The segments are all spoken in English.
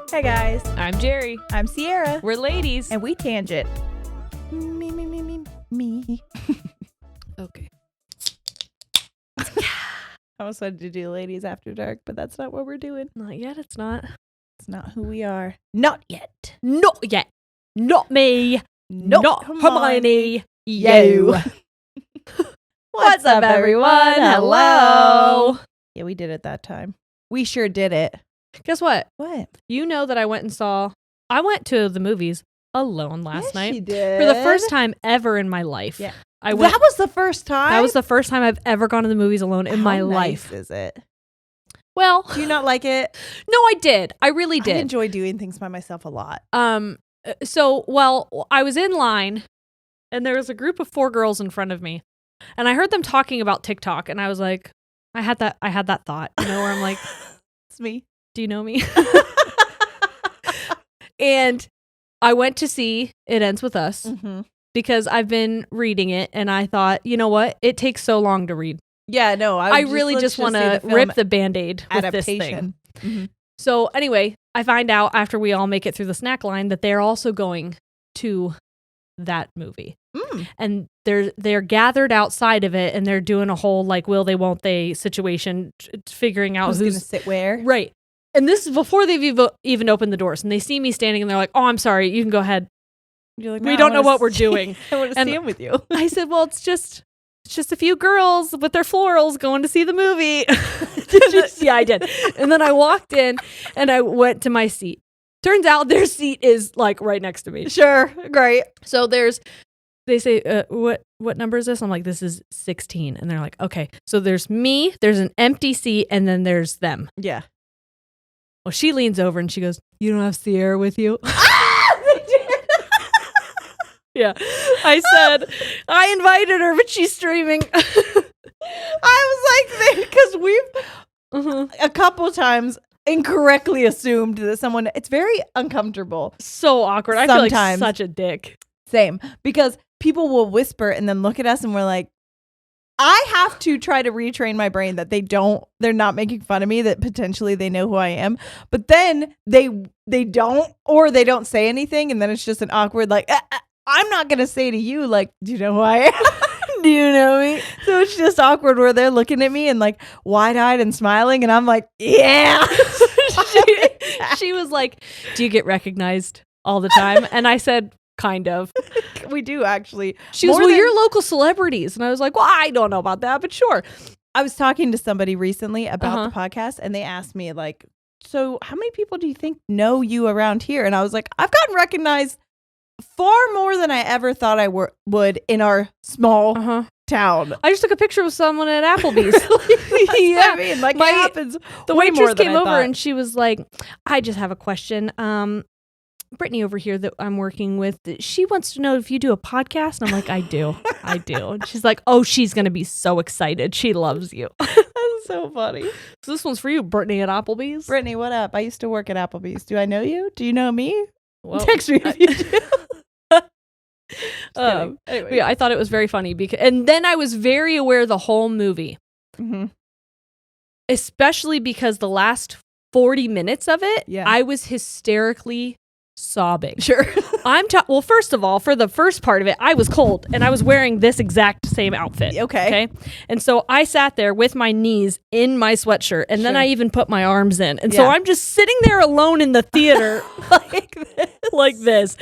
Hey guys, I'm Jerry. I'm Sierra. We're ladies. And we tangent. Me. Okay. I almost wanted to do Ladies After Dark, but that's not what we're doing. Not yet, it's not. It's not who we are. Not yet. Not yet. Not me. Nope. Not Hermione. You. What's up, everyone? Hello. Yeah, we did it that time. We sure did it. Guess what? What? You know that I went to the movies alone last night. She did. For the first time ever in my life. Yeah. I went. That was the first time? That was the first time I've ever gone to the movies alone in my How life. nice is it? Well, Do you not like it? no, I did. I really I did. enjoy doing things by myself a lot. I was in line and there was a group of 4 girls in front of me and I heard them talking about TikTok and I was like, I had that thought, where I'm like, It's me. do you know me? And I went to see It Ends With Us because I've been reading it and I thought, you know what? It takes so long to read. Yeah, no. I really just want to rip the Band-Aid with this thing. Mm-hmm. So anyway, I find out after we all make it through the snack line that they're also going to that movie. And they're gathered outside of it and they're doing a whole like will they won't they situation, figuring out who's going to sit where. Right. And this is before they've even opened the doors and they see me standing and they're like, oh, I'm sorry, you can go ahead. You're like, we don't know what we're doing. I want to see him with you. I said, well, it's just a few girls with their florals going to see the movie. Yeah, I did. And then I walked in and I went to my seat. Turns out their seat is like right next to me. Sure. Great. So they say, what number is this? I'm like, this is 16. And they're like, okay. So there's me, there's an empty seat, and then there's them. Yeah. Well, she leans over and she goes, you don't have Sierra with you? Yeah. I said, I invited her, but she's streaming. I was like, because we've a couple times incorrectly assumed that someone, it's very uncomfortable. So awkward. I feel like such a dick. Same. Because people will whisper and then look at us and we're like, I have to try to retrain my brain that they're not making fun of me, that potentially they know who I am. But then they don't, or they don't say anything. And then it's just an awkward, like, I'm not going to say to you, like, do you know who I am? Do you know me? So it's just awkward where they're looking at me and like wide-eyed and smiling. And I'm like, yeah. She was like, do you get recognized all the time? And I said, kind of. We do, actually. She was, well, you're local celebrities. And I was like, well, I don't know about that, but sure. I was talking to somebody recently about the podcast and they asked me like, so how many people do you think know you around here? And I was like, I've gotten recognized far more than I ever thought I would in our small town. I just took a picture with someone at Applebee's. Yeah, I mean, like, it happens. The waitress came over and she was like, I just have a question. Brittany over here that I'm working with, she wants to know if you do a podcast. And I'm like, I do. And she's like, oh, she's going to be so excited. She loves you. That's so funny. So this one's for you, Brittany at Applebee's. Brittany, what up? I used to work at Applebee's. Do I know you? Do you know me? Well, text me if you do. Anyway. Yeah, I thought it was very funny and then I was very aware the whole movie, especially because the last 40 minutes of it, I was hysterically sobbing. Sure. Well, first of all, for the first part of it, I was cold and I was wearing this exact same outfit. Okay. And so I sat there with my knees in my sweatshirt and then I even put my arms in. And so I'm just sitting there alone in the theater like this.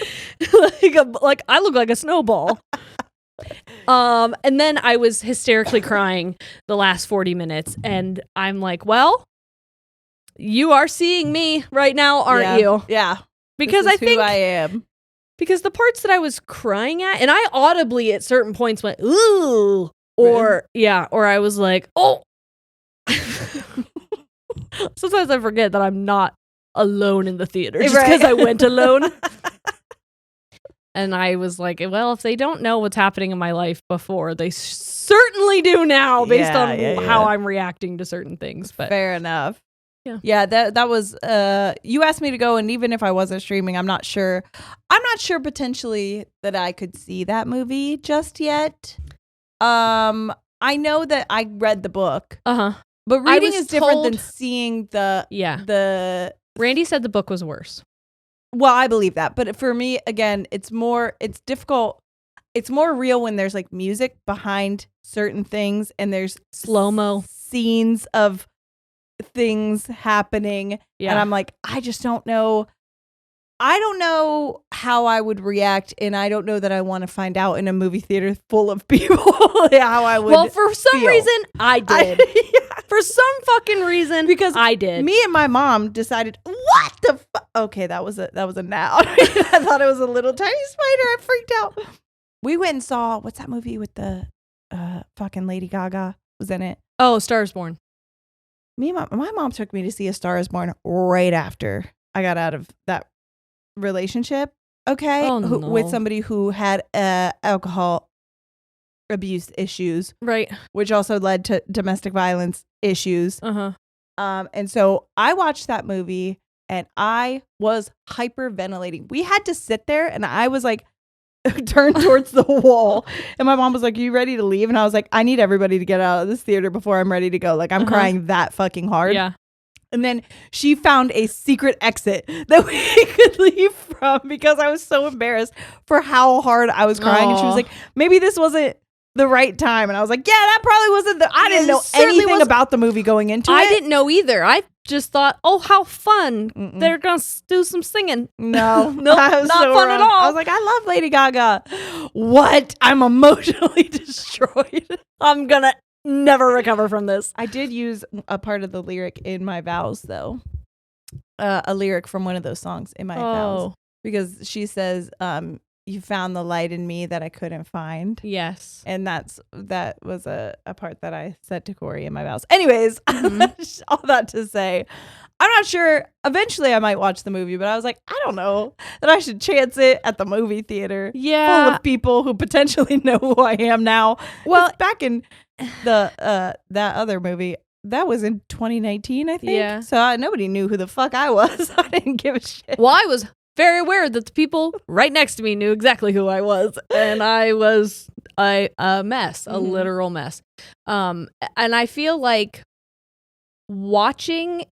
Like I look like a snowball. And then I was hysterically crying the last 40 minutes and I'm like, well, you are seeing me right now, aren't you? Yeah. Because I think who I am. Because the parts that I was crying at, and I audibly at certain points went, ooh, or I was like, oh. Sometimes I forget that I'm not alone in the theater just because I went alone. And I was like, well, if they don't know what's happening in my life before, they certainly do now based on how I'm reacting to certain things. But fair enough. Yeah, that was you asked me to go, and even if I wasn't streaming, I'm not sure potentially that I could see that movie just yet. I know that I read the book. But reading is different than seeing the Randy said the book was worse. Well, I believe that. But for me, again, it's difficult. It's more real when there's like music behind certain things and there's slow-mo scenes of things happening. Yeah. And I'm like, I just don't know. I don't know how I would react, and I don't know that I want to find out in a movie theater full of people how I would. Well, for some reason, I did. Yeah. For some fucking reason, because I did. Me and my mom decided, what the fuck? Okay, that was a noun. I thought it was a little tiny spider. I freaked out. We went and saw, what's that movie with the fucking Lady Gaga was in it? Oh, Star is Born. My mom took me to see A Star is Born right after I got out of that relationship, okay, with somebody who had alcohol abuse issues, right, which also led to domestic violence issues. And so I watched that movie and I was hyperventilating. We had to sit there and I was like turned towards the wall, and my mom was like, "Are you ready to leave?" And I was like, "I need everybody to get out of this theater before I'm ready to go." Like I'm crying that fucking hard. Yeah. And then she found a secret exit that we could leave from because I was so embarrassed for how hard I was crying. And she was like, maybe this wasn't the right time. And I was like, yeah, that probably wasn't I didn't know anything about the movie going into it. I didn't know either. I just thought, oh, how fun. They're going to do some singing. No, not so fun at all. I was like, I love Lady Gaga. What? I'm emotionally destroyed. I'm going to never recover from this. I did use a part of the lyric in my vows, though. A lyric from one of those songs in my vows. Because she says, you found the light in me that I couldn't find. Yes. And that was a part that I said to Corey in my vows. Anyways, all that to say, I'm not sure. Eventually I might watch the movie, but I was like, I don't know that I should chance it at the movie theater. Yeah. Full of people who potentially know who I am now. Well, back in that other movie, that was in 2019, I think. Yeah. So nobody knew who the fuck I was. I didn't give a shit. Well, I was very aware that the people right next to me knew exactly who I was, and I was a mess, a literal mess. And I feel like watching,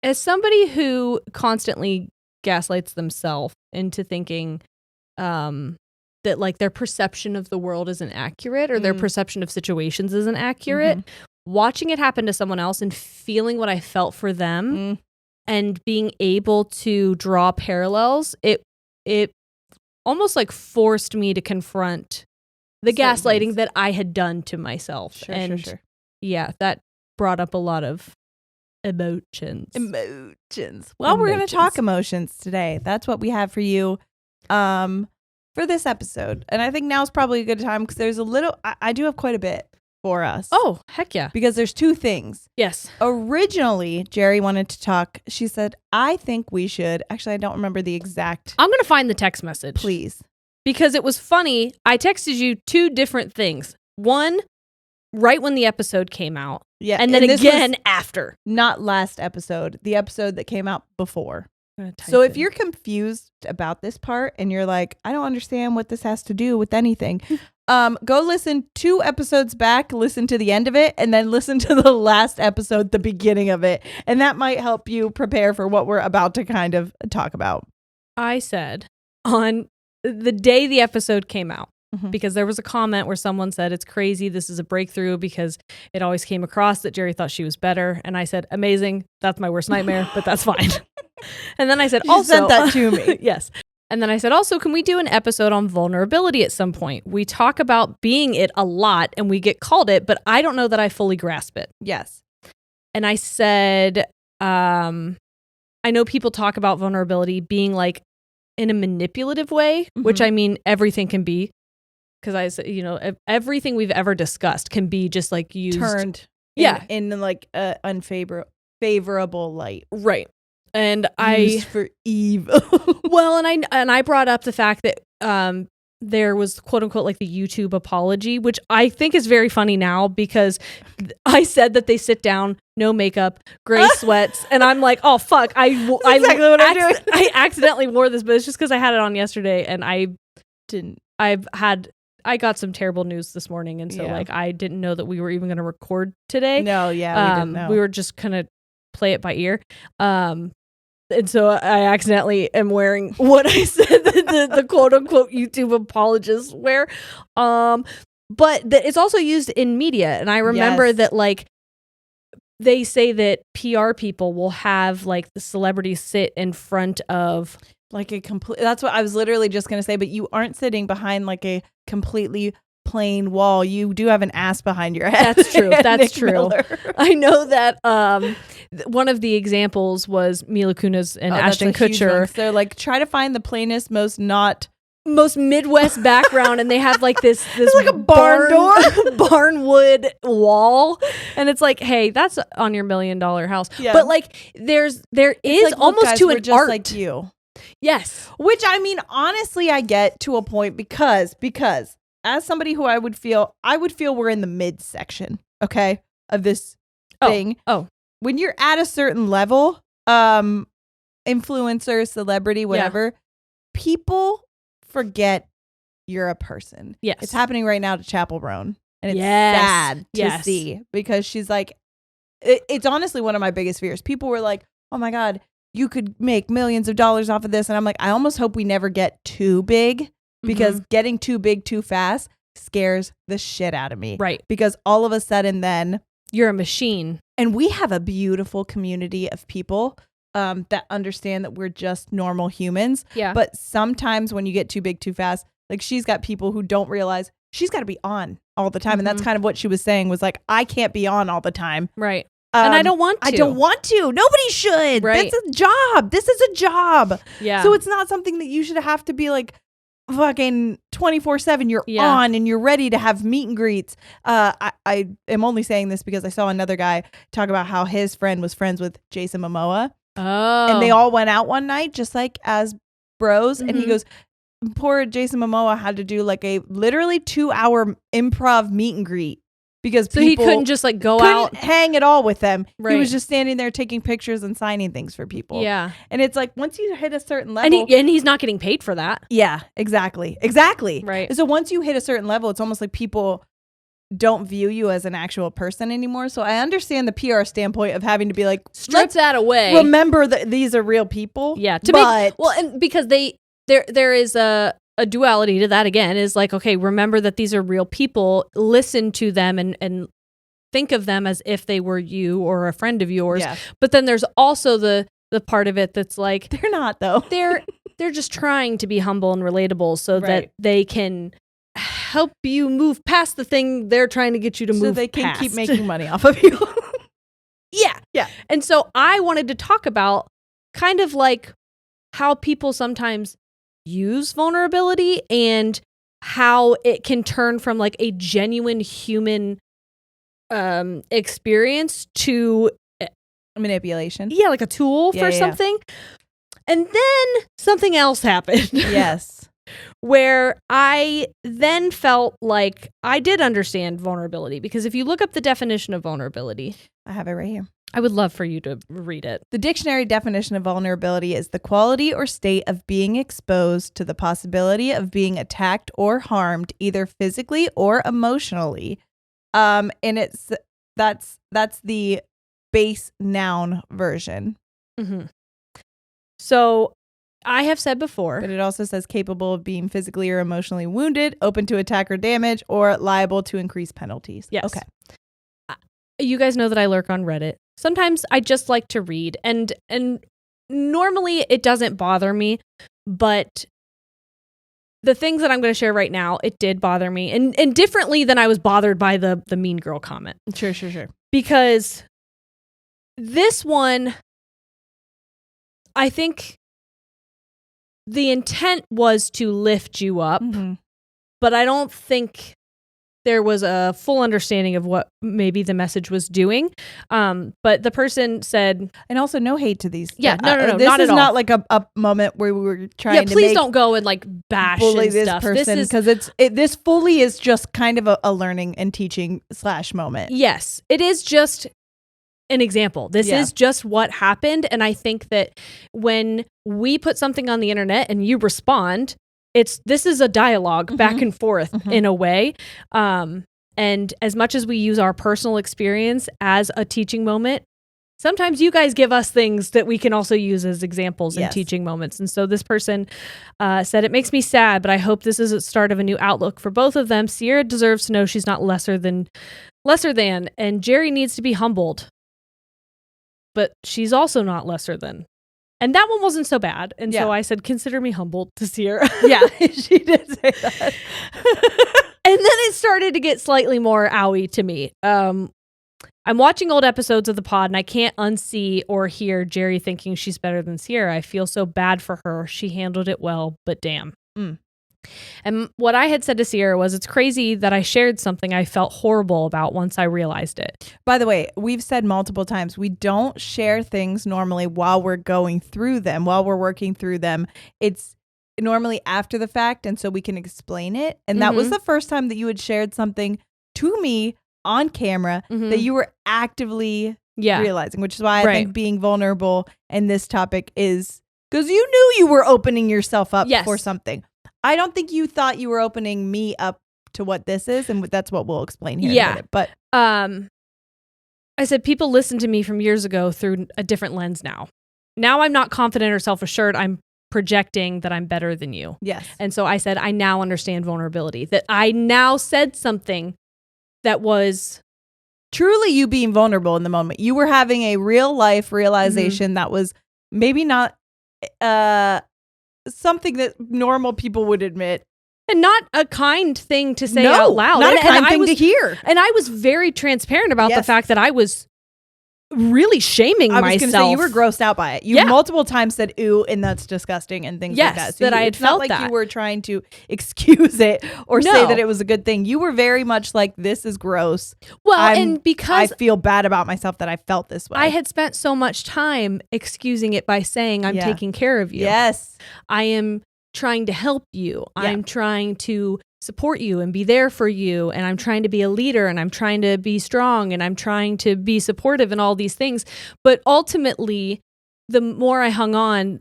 as somebody who constantly gaslights themselves into thinking that like their perception of the world isn't accurate or their perception of situations isn't accurate, watching it happen to someone else and feeling what I felt for them and being able to draw parallels, it almost like forced me to confront the gaslighting that I had done to myself. Sure. Yeah, that brought up a lot of emotions. Well, we're going to talk emotions today. That's what we have for you for this episode. And I think now's probably a good time because there's I do have quite a bit for us. Oh, heck yeah. Because there's two things. Yes. Originally, Jerry wanted to talk. She said, I think we should. Actually, I don't remember the exact. I'm going to find the text message. Please. Because it was funny. I texted you two different things. One, right when the episode came out. Yeah. And then again after. Not last episode. The episode that came out before. So if you're confused about this part and you're like, I don't understand what this has to do with anything, go listen 2 episodes back, listen to the end of it, and then listen to the last episode, the beginning of it. And that might help you prepare for what we're about to kind of talk about. I said on the day the episode came out, because there was a comment where someone said, it's crazy, this is a breakthrough, because it always came across that Jerry thought she was better. And I said, amazing, that's my worst nightmare, but that's fine. And then I said, also sent that to me. Yes. And then I said, also, can we do an episode on vulnerability at some point? We talk about being it a lot and we get called it, but I don't know that I fully grasp it. Yes. And I said, I know people talk about vulnerability being like in a manipulative way, which I mean, everything can be. Because I said, everything we've ever discussed can be just like used. Turned. In like favorable light. Right. And used for evil. Well, and I brought up the fact that there was quote unquote like the YouTube apology, which I think is very funny now because I said that they sit down, no makeup, gray sweats, and I'm like, oh fuck, I accidentally wore this, but it's just because I had it on yesterday and I got some terrible news this morning, and so like I didn't know that we were even going to record today. No, yeah, we didn't know. We were just kind of play it by ear. And so I accidentally am wearing what I said the quote unquote YouTube apologists wear. But it's also used in media. And I remember that like they say that PR people will have like the celebrities sit in front of like a complete, that's what I was literally just going to say, but you aren't sitting behind like a completely plain wall. You do have an ass behind your head. That's true. That's Nick true. Miller. I know that one of the examples was Mila Kunis and Ashton Kutcher. So like try to find the plainest, most Midwest background, and they have like this like a barn door, barnwood wall, and it's like, hey, that's on your $1 million house. Yeah. But like there is like, almost guys, to an just art like you. Yes. Which I mean, honestly, I get to a point because as somebody who I would feel we're in the midsection, okay, of this thing. Oh. When you're at a certain level, influencer, celebrity, whatever, people forget you're a person. Yes. It's happening right now to Chapel Roan. And it's sad to see because she's like, it's honestly one of my biggest fears. People were like, oh my God, you could make millions of dollars off of this. And I'm like, I almost hope we never get too big because getting too big too fast scares the shit out of me. Right. Because all of a sudden then you're a machine. And we have a beautiful community of people that understand that we're just normal humans. Yeah. But sometimes when you get too big too fast, like she's got people who don't realize she's got to be on all the time. And that's kind of what she was saying was like, I can't be on all the time. Right. And I don't want to. I don't want to. Nobody should. Right. That's a job. This is a job. Yeah. So it's not something that you should have to be like fucking 24/7. You're on and you're ready to have meet and greets. I am only saying this because I saw another guy talk about how his friend was friends with Jason Momoa. Oh. And they all went out one night just like as bros. And he goes, poor Jason Momoa had to do like a literally 2-hour improv meet and greet. Because so he couldn't just like go out, hang at all with them. Right. He was just standing there taking pictures and signing things for people. Yeah, and it's like once you hit a certain level, and he's not getting paid for that. Yeah, exactly. Right. So once you hit a certain level, it's almost like people don't view you as an actual person anymore. So I understand the PR standpoint of having to be like, strip that away. Remember that these are real people. Yeah, and because there is a duality to that again is like, okay, remember that these are real people, listen to them and think of them as if they were you or a friend of yours. Yeah. But then there's also the part of it that's like, they're not though. They're just trying to be humble and relatable so that they can help you move past the thing they're trying to get you to move past. So they can keep making money off of you. Yeah. And so I wanted to talk about kind of like how people sometimes use vulnerability and how it can turn from like a genuine human experience to manipulation. Yeah, like a tool for something. And then something else happened. Yes. Where I then felt like I did understand vulnerability because if you look up the definition of vulnerability, I have it right here. I would love for you to read it. The dictionary definition of vulnerability is the quality or state of being exposed to the possibility of being attacked or harmed, either physically or emotionally. And that's the base noun version. Mm-hmm. So I have said before, but it also says capable of being physically or emotionally wounded, open to attack or damage, or liable to increase penalties. Yes. Okay. You guys know that I lurk on Reddit. Sometimes I just like to read and normally it doesn't bother me, but the things that I'm going to share right now, it did bother me and differently than I was bothered by the mean girl comment. Sure. Because this one, I think the intent was to lift you up, but I don't think there was a full understanding of what maybe the message was doing. But the person said... And also no hate to these. Yeah, no, this not is at all. not like a moment where we were trying to please don't go and like bash bully and this stuff. person because this fully is just kind of a learning and teaching / moment. Yes, it is just an example. This is just what happened. And I think that when we put something on the internet and you respond, this is a dialogue back and forth in a way. And as much as we use our personal experience as a teaching moment, sometimes you guys give us things that we can also use as examples in Yes. teaching moments. And so this person said, it makes me sad, but I hope this is the start of a new outlook for both of them. Sierra deserves to know she's not lesser than, and Jerry needs to be humbled. But she's also not lesser than. And that one wasn't so bad. And so I said, consider me humbled to Sierra. Yeah, she did say that. And then it started to get slightly more owie to me. I'm watching old episodes of the pod and I can't unsee or hear Jerry thinking she's better than Sierra. I feel so bad for her. She handled it well, but damn. And what I had said to Sierra was, it's crazy that I shared something I felt horrible about once I realized it. By the way, we've said multiple times, we don't share things normally while we're going through them, while we're working through them. It's normally after the fact, and so we can explain it. And that was the first time that you had shared something to me on camera that you were actively realizing, which is why I think being vulnerable in this topic is because you knew you were opening yourself up for something. I don't think you thought you were opening me up to what this is, and that's what we'll explain here in a minute. But I said people listen to me from years ago through a different lens now. Now I'm not confident or self-assured. I'm projecting that I'm better than you. Yes. And so I said, I now understand vulnerability, that I now said something that was truly you being vulnerable in the moment. You were having a real life realization that was maybe not something that normal people would admit. And not a kind thing to say out loud. Not a kind thing to hear. And I was very transparent about the fact that I was really shaming myself. I was going to say, you were grossed out by it. You multiple times said, ooh, and that's disgusting and things like that. So that I had felt not like that. You were trying to excuse it or say that it was a good thing. You were very much like, this is gross. Well, and because I feel bad about myself that I felt this way. I had spent so much time excusing it by saying, I'm taking care of you. Yes. I am trying to help you. I'm trying to support you and be there for you, and I'm trying to be a leader, and I'm trying to be strong, and I'm trying to be supportive and all these things. But ultimately, the more I hung on,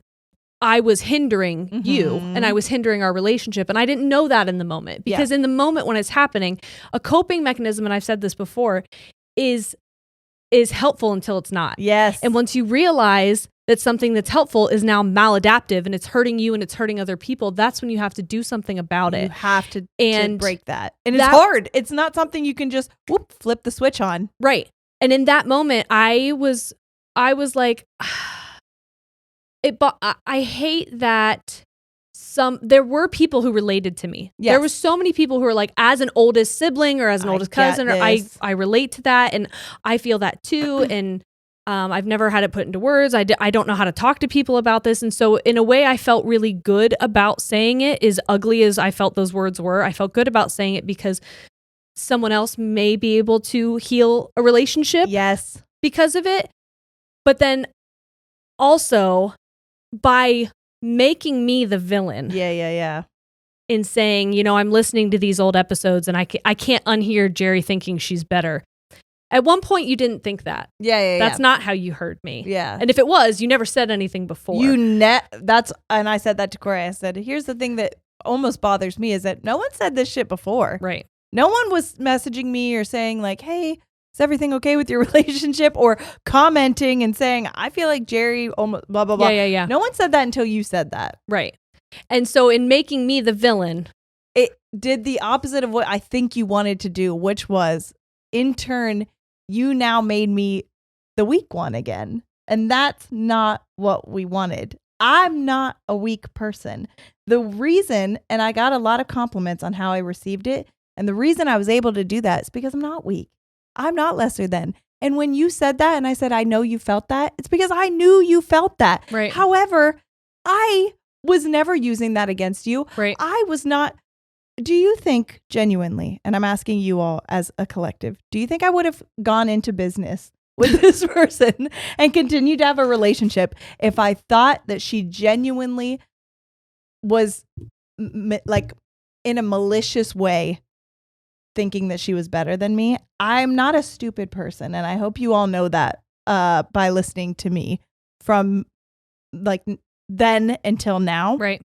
I was hindering you, and I was hindering our relationship, and I didn't know that in the moment, because in the moment when it's happening, a coping mechanism, and I've said this before, is helpful until it's not. Yes. And once you realize that something that's helpful is now maladaptive and it's hurting you and it's hurting other people, that's when you have to do something about it. You have to break that. And it's hard. It's not something you can just flip the switch on. Right. And in that moment, I was like, I hate that there were people who related to me. Yes. There were so many people who were like, as an oldest sibling or as an oldest cousin, or I relate to that and I feel that too. And I've never had it put into words. I don't know how to talk to people about this. And so in a way, I felt really good about saying it. As ugly as I felt those words were, I felt good about saying it because someone else may be able to heal a relationship because of it. But then also by making me the villain. In saying, I'm listening to these old episodes and I can't unhear Jerry thinking she's better. At one point, you didn't think that. That's not how you heard me. And if it was, you never said anything before. And I said that to Corey. I said, here's the thing that almost bothers me is that no one said this shit before. Right. No one was messaging me or saying like, hey, is everything okay with your relationship? Or commenting and saying, I feel like Jerry almost blah, blah, blah. Yeah. No one said that until you said that. Right. And so in making me the villain, it did the opposite of what I think you wanted to do, which was in turn, you now made me the weak one again. And that's not what we wanted. I'm not a weak person. The reason, and I got a lot of compliments on how I received it, and the reason I was able to do that is because I'm not weak. I'm not lesser than. And when you said that, and I said, I know you felt that, it's because I knew you felt that. Right. However, I was never using that against you. Right. I was not. Do you think genuinely, and I'm asking you all as a collective, do you think I would have gone into business with this person and continued to have a relationship if I thought that she genuinely was like in a malicious way thinking that she was better than me? I'm not a stupid person, and I hope you all know that by listening to me from like then until now. Right.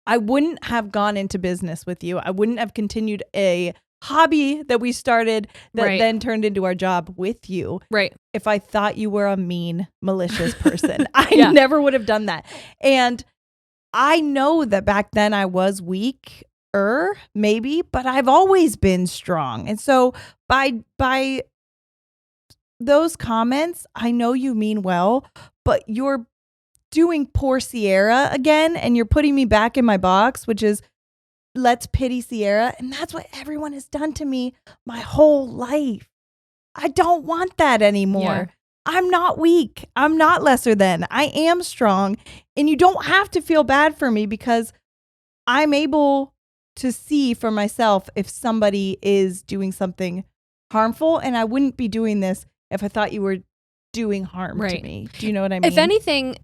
I wouldn't have gone into business with you. I wouldn't have continued a hobby that we started that Right. then turned into our job with you. Right. If I thought you were a mean, malicious person, I Yeah. never would have done that. And I know that back then I was weaker, maybe, but I've always been strong. And so by those comments, I know you mean well, but you're doing poor Sierra again, and you're putting me back in my box, which is let's pity Sierra. And that's what everyone has done to me my whole life. I don't want that anymore. Yeah. I'm not weak. I'm not lesser than. I am strong. And you don't have to feel bad for me because I'm able to see for myself if somebody is doing something harmful. And I wouldn't be doing this if I thought you were doing harm to me. Do you know what I mean? If anything,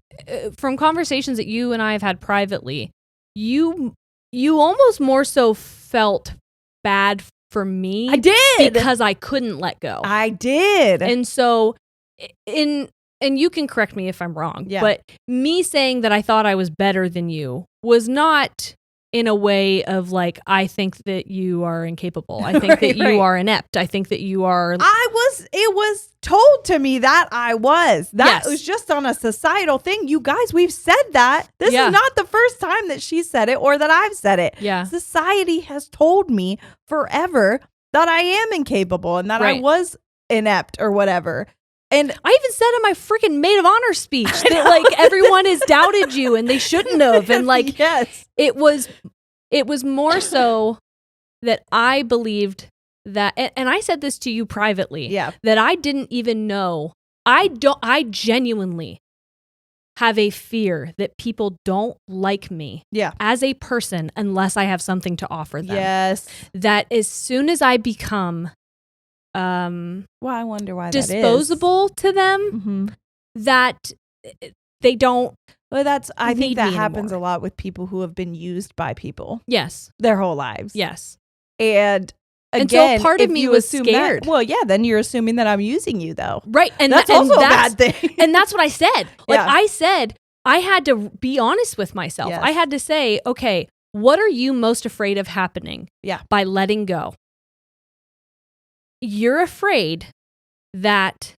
from conversations that you and I have had privately, you almost more so felt bad for me. I did. Because I couldn't let go. I did. And so and you can correct me if I'm wrong, but me saying that I thought I was better than you was not in a way of like, I think that you are incapable. I think that you are inept. I think that you are... It was told to me that I was. That was just on a societal thing. You guys, we've said that. This is not the first time that she said it or that I've said it. Yeah. Society has told me forever that I am incapable and that I was inept or whatever. And I even said in my freaking maid of honor speech that like everyone has doubted you and they shouldn't have. And like, it was more so that I believed that, and I said this to you privately, that I didn't even know. I genuinely have a fear that people don't like me as a person unless I have something to offer them. Yes. That as soon as I become well, I wonder why disposable to them, that they don't. Well, I think that happens a lot with people who have been used by people. Yes, their whole lives. Yes, and again, so part of me was scared. Then you're assuming that I'm using you, though. Right, and that's also a bad thing. And that's what I said. Like I said, I had to be honest with myself. Yes. I had to say, okay, what are you most afraid of happening? By letting go. You're afraid that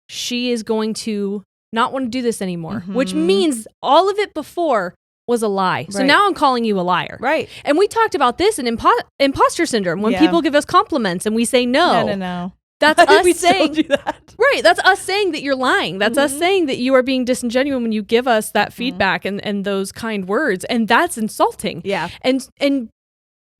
she is going to not want to do this anymore, which means all of it before was a lie. So now I'm calling you a liar. Right. And we talked about this in imposter syndrome when people give us compliments and we say no. No. That's us saying do that. Right. That's us saying that you're lying. That's us saying that you are being disingenuous when you give us that feedback and those kind words. And that's insulting. Yeah. And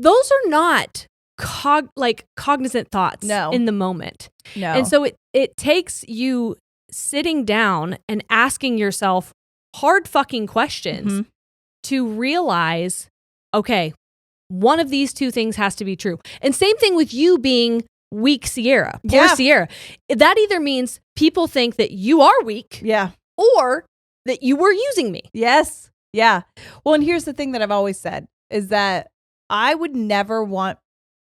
those are not cognizant thoughts in the moment. No. And so it takes you sitting down and asking yourself hard fucking questions to realize, okay, one of these two things has to be true. And same thing with you being weak Sierra, poor Sierra. That either means people think that you are weak, or that you were using me. Yes. Yeah. Well, and here's the thing that I've always said is that I would never want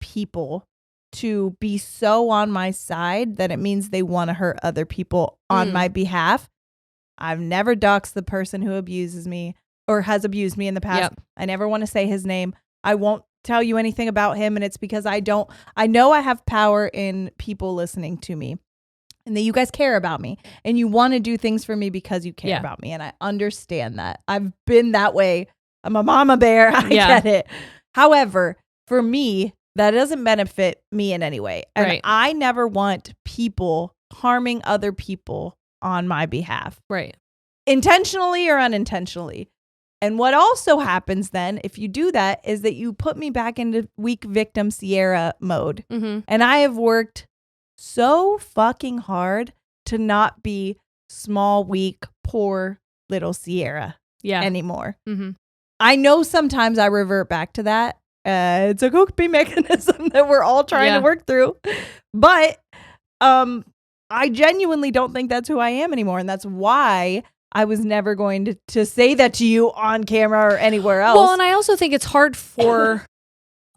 people to be so on my side that it means they want to hurt other people on my behalf. I've never doxed the person who abuses me or has abused me in the past. I never want to say his name. I won't tell you anything about him. And it's because I know I have power in people listening to me and that you guys care about me and you want to do things for me because you care about me. And I understand that. I've been that way. I'm a mama bear. I get it. However, for me, that doesn't benefit me in any way. And I never want people harming other people on my behalf. Right. Intentionally or unintentionally. And what also happens then, if you do that, is that you put me back into weak victim Sierra mode. And I have worked so fucking hard to not be small, weak, poor little Sierra anymore. I know sometimes I revert back to that. It's a coping mechanism that we're all trying to work through. But I genuinely don't think that's who I am anymore. And that's why I was never going to say that to you on camera or anywhere else. Well, and I also think it's hard for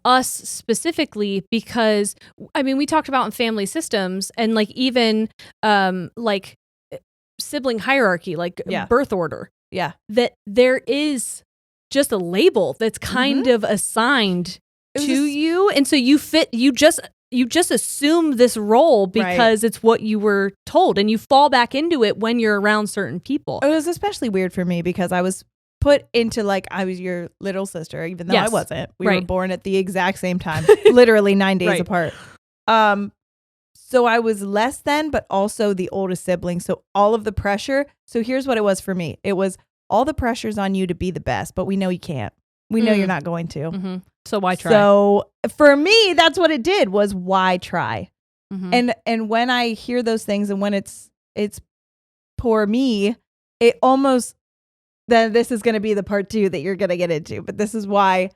us specifically because, I mean, we talked about in family systems and like even like sibling hierarchy, like birth order. Yeah. That there is just a label that's kind of assigned to you. And so you just assume this role because it's what you were told, and you fall back into it when you're around certain people. It was especially weird for me because I was put into like, I was your little sister, even though I wasn't. We were born at the exact same time, literally 9 days apart. So I was less than, but also the oldest sibling. So all of the pressure. So here's what it was for me. It was all the pressure's on you to be the best, but we know you can't. We know you're not going to. Mm-hmm. So why try? So for me, that's what it did, was why try? Mm-hmm. And when I hear those things, and when it's poor me, it almost, then this is going to be the part 2 that you're going to get into. But this is why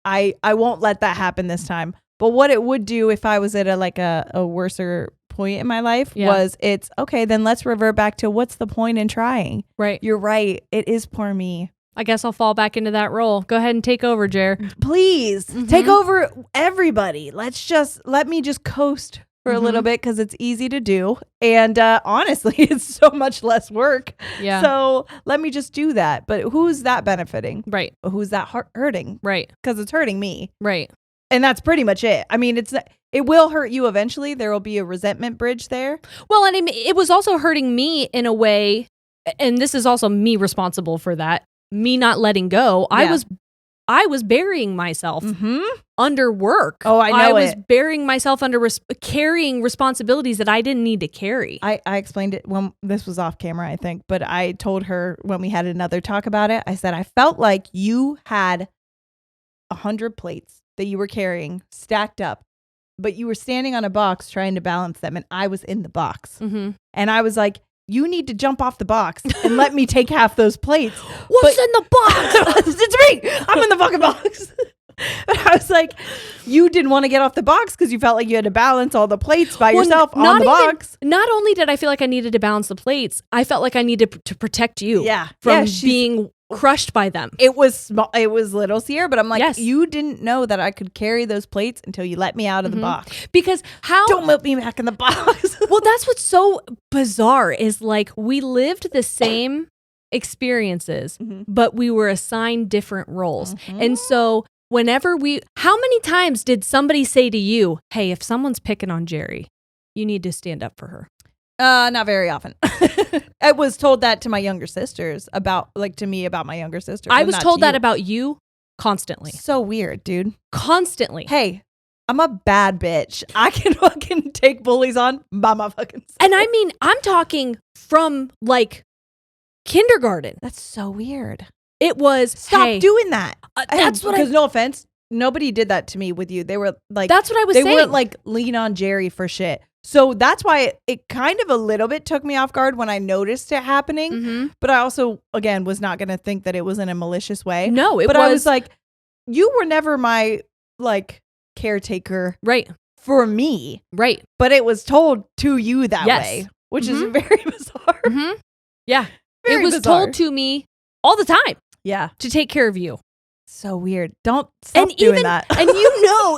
I won't let that happen this time. But what it would do if I was at a worser point in my life was, it's okay, then let's revert back to what's the point in trying? Right. You're right. It is poor me. I guess I'll fall back into that role. Go ahead and take over, Jer. Please take over everybody. Let me just coast for a little bit, because it's easy to do. And honestly, it's so much less work. Yeah. So let me just do that. But who's that benefiting? Right. Who's that hurting? Right. Because it's hurting me. Right. And that's pretty much it. I mean, it will hurt you eventually. There will be a resentment bridge there. Well, and it was also hurting me in a way, and this is also me responsible for that, me not letting go. Yeah. I was burying myself under work. Oh, I know I was burying myself under carrying responsibilities that I didn't need to carry. I explained it when this was off camera, I think, but I told her when we had another talk about it, I said, I felt like you had 100 plates that you were carrying stacked up, but you were standing on a box trying to balance them, and I was in the box. And I was like, you need to jump off the box and let me take half those plates. What's in the box? It's me. I'm in the fucking box. But I was like, you didn't want to get off the box because you felt like you had to balance all the plates by yourself on the box. Not only did I feel like I needed to balance the plates, I felt like I needed to protect you from being crushed by them. It was small. It was little Sierra, but I'm like, you didn't know that I could carry those plates until you let me out of the box. Because don't put me back in the box. Well, that's what's so bizarre is, like, we lived the same experiences, but we were assigned different roles. And so whenever how many times did somebody say to you, hey, if someone's picking on Jerry, you need to stand up for her? Not very often. I was told that to my younger sisters about my younger sister. I was told that about you constantly. So weird, dude. Constantly. Hey, I'm a bad bitch. I can fucking take bullies on by my fucking self. And I mean, I'm talking from like kindergarten. That's so weird. It was, stop doing that. That's what because no offense, nobody did that to me with you. They were like, that's what I was saying. They weren't like lean on Jerry for shit. So that's why it kind of a little bit took me off guard when I noticed it happening. But I also, again, was not going to think that it was in a malicious way. No, I was like, you were never my like caretaker. Right. For me. Right. But it was told to you that way, which is very bizarre. Yeah. Very it was bizarre. Told to me all the time. Yeah. To take care of you. So weird. Don't stop doing that. And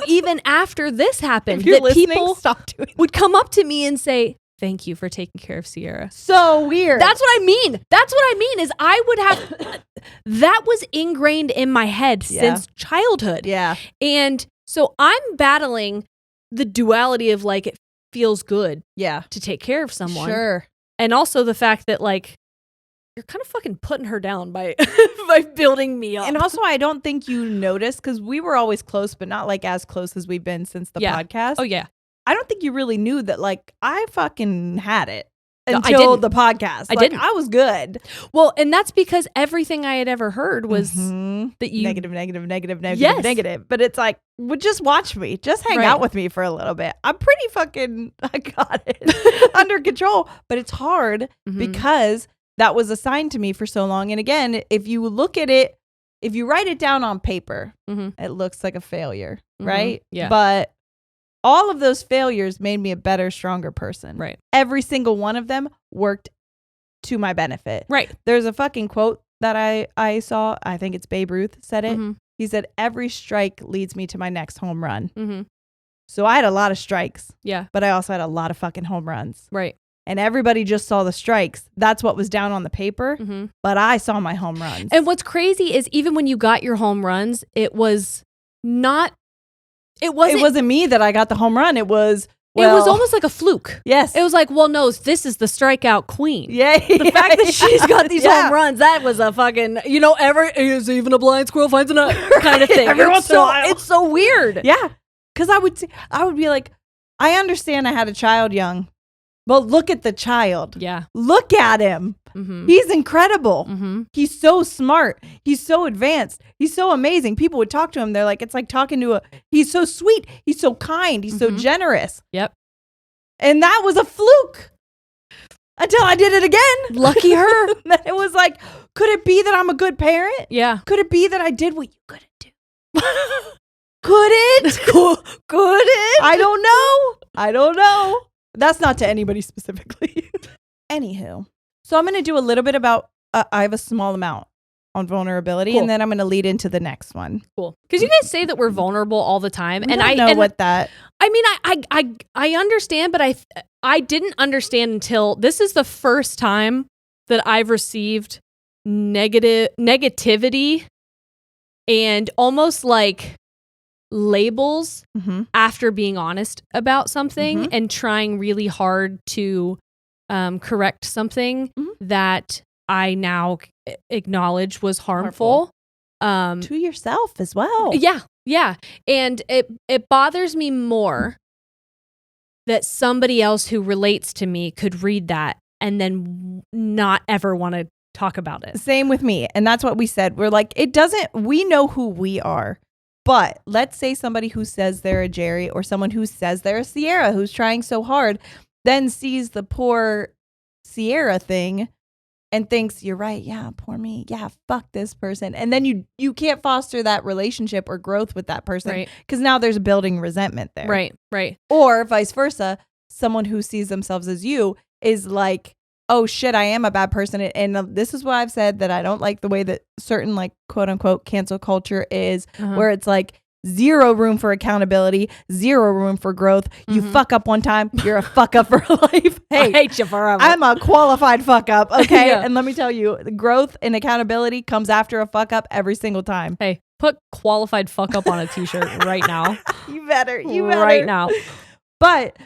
even after this happened, if you're listening, people stop doing would come up to me and say, thank you for taking care of Sierra. So weird. That's what I mean. Is I would have, that was ingrained in my head since childhood. Yeah. And so I'm battling the duality of like, it feels good to take care of someone. Sure. And also the fact that like, you're kind of fucking putting her down by building me up. And also, I don't think you noticed, because we were always close, but not like as close as we've been since the podcast. Oh, yeah. I don't think you really knew that, like, I fucking had it until the podcast. I didn't. I was good. Well, and that's because everything I had ever heard was that you... Negative. But it's like, well, just watch me. Just hang out with me for a little bit. I'm pretty fucking... I got it under control. But it's hard because... that was assigned to me for so long. And again, if you look at it, if you write it down on paper, it looks like a failure, right? Yeah. But all of those failures made me a better, stronger person. Right. Every single one of them worked to my benefit. Right. There's a fucking quote that I saw. I think it's Babe Ruth said it. He said, every strike leads me to my next home run. So I had a lot of strikes. Yeah. But I also had a lot of fucking home runs. Right. And everybody just saw the strikes. That's what was down on the paper. But I saw my home runs. And what's crazy is even when you got your home runs, it was not It wasn't me that I got the home run. It was almost like a fluke. Yes. It was like, well, no, this is the strikeout queen. Yeah. The fact that she's got these home runs, that was a fucking, is even a blind squirrel finds a nut kind of thing. It's so weird. Yeah. Because I would be like, I understand I had a child young, but look at the child. Yeah. Look at him. Mm-hmm. He's incredible. Mm-hmm. He's so smart. He's so advanced. He's so amazing. People would talk to him. They're like, it's like talking to he's so sweet. He's so kind. He's so generous. Yep. And that was a fluke until I did it again. Lucky her. It was like, could it be that I'm a good parent? Yeah. Could it be that I did what you couldn't do? Could it? Could it? I don't know. That's not to anybody specifically. Anywho. So I'm going to do a little bit about, I have a small amount on vulnerability, and then I'm going to lead into the next one. Cool. Because you guys say that we're vulnerable all the time. I know what that. I mean, I understand, but I didn't understand until this is the first time that I've received negativity and almost like labels after being honest about something and trying really hard to correct something that I now acknowledge was harmful. To yourself as well. Yeah. And it bothers me more that somebody else who relates to me could read that and then not ever want to talk about it. Same with me. And that's what we said. We're like, we know who we are. But let's say somebody who says they're a Jerry or someone who says they're a Sierra who's trying so hard then sees the poor Sierra thing and thinks, you're right. Yeah, poor me. Yeah, fuck this person. And then you can't foster that relationship or growth with that person because now there's building resentment there. Right. Or vice versa, someone who sees themselves as you is like, oh shit, I am a bad person. And this is what I've said, that I don't like the way that certain like quote unquote cancel culture is, where it's like zero room for accountability, zero room for growth. You fuck up one time, you're a fuck up for life. Hey, I hate you forever. I'm a qualified fuck up. Okay. And let me tell you, the growth and accountability comes after a fuck up every single time. Hey, put qualified fuck up on a t-shirt right now. You better. Right now. But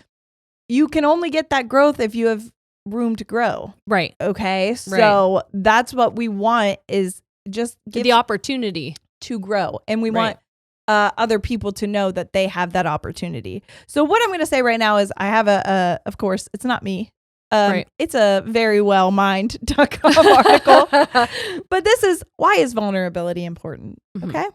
you can only get that growth if you have room to grow. Right. Okay. So that's what we want, is just give the opportunity to grow. And we want other people to know that they have that opportunity. So what I'm going to say right now is I have of course, it's not me. It's a verywellmind.com article. But this is, why is vulnerability important? Okay.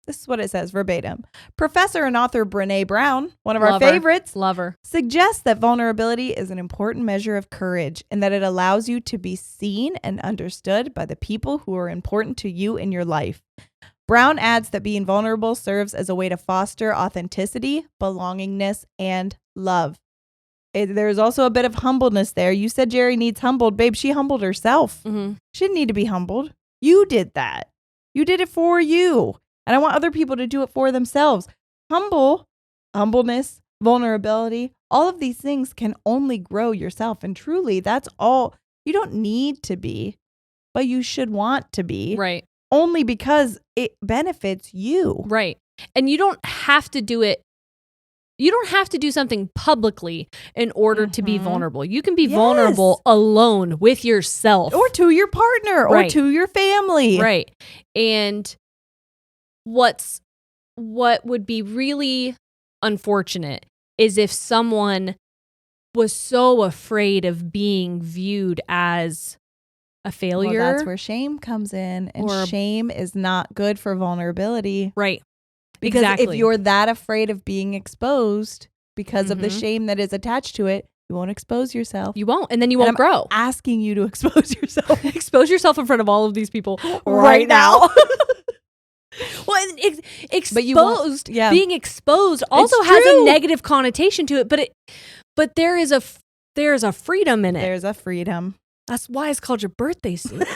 This is what it says verbatim. Professor and author Brené Brown, one of our favorites, suggests that vulnerability is an important measure of courage and that it allows you to be seen and understood by the people who are important to you in your life. Brown adds that being vulnerable serves as a way to foster authenticity, belongingness, and love. There's also a bit of humbleness there. You said Jerry needs humbled. Babe, she humbled herself. She didn't need to be humbled. You did that. You did it for you. And I want other people to do it for themselves. Humbleness, vulnerability, all of these things can only grow yourself. And truly, that's all. You don't need to be, but you should want to be. Right. Only because it benefits you. Right. And you don't have to do it. You don't have to do something publicly in order to be vulnerable. You can be vulnerable alone with yourself. Or to your partner or to your family. Right. And what would be really unfortunate is if someone was so afraid of being viewed as a failure. Well, that's where shame comes in. And shame is not good for vulnerability. Right. Because if you're that afraid of being exposed because of the shame that is attached to it, you won't expose yourself. You won't. And then you won't grow. Asking you to expose yourself. Expose yourself in front of all of these people right now. Well, exposed, being exposed also has a negative connotation to it, but there is a freedom in it. There's a freedom. That's why it's called your birthday suit.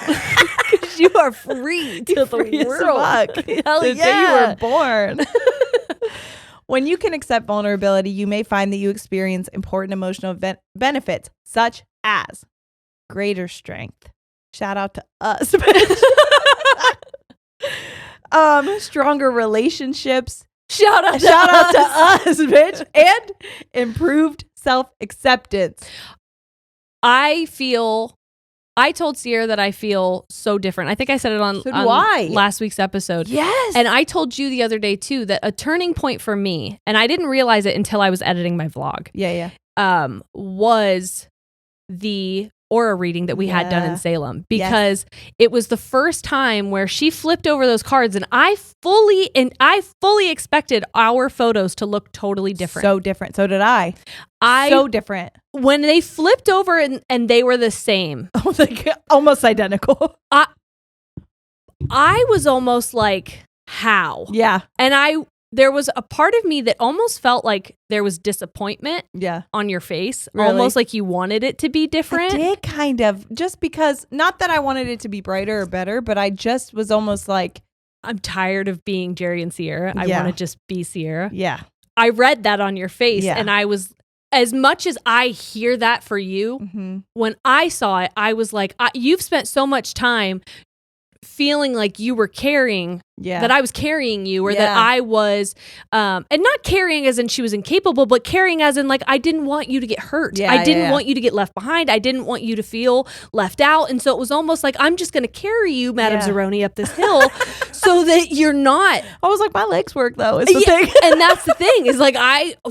Because you are free to the world. Hell the day you were born. When you can accept vulnerability, you may find that you experience important emotional benefits, such as greater strength. Shout out to us. Stronger relationships, Shout out to us, bitch. And improved self-acceptance. I told Sierra that I feel so different. I think I said it on last week's episode. Yes. And I told you the other day too that a turning point for me, and I didn't realize it until I was editing my vlog. Yeah. Was the aura reading that we had done in Salem, because it was the first time where she flipped over those cards, and I fully expected our photos to look totally different. So different. So did I. So different. When they flipped over and they were the same. Like almost identical. I was almost like, how? Yeah. And there was a part of me that almost felt like there was disappointment on your face. Really? Almost like you wanted it to be different. I did kind of, just because, not that I wanted it to be brighter or better, but I just was almost like, I'm tired of being Jerry and Sierra. I want to just be Sierra. Yeah. I read that on your face, and I was, as much as I hear that for you, when I saw it, I was like, you've spent so much time feeling like you were carrying, that I was carrying you, or that I was, and not carrying as in she was incapable, but carrying as in like, I didn't want you to get hurt. I didn't want you to get left behind. I didn't want you to feel left out. And so it was almost like, I'm just going to carry you, Madame Zeroni, up this hill so that you're not. I was like, my legs work though. It's the thing. And that's the thing, is like,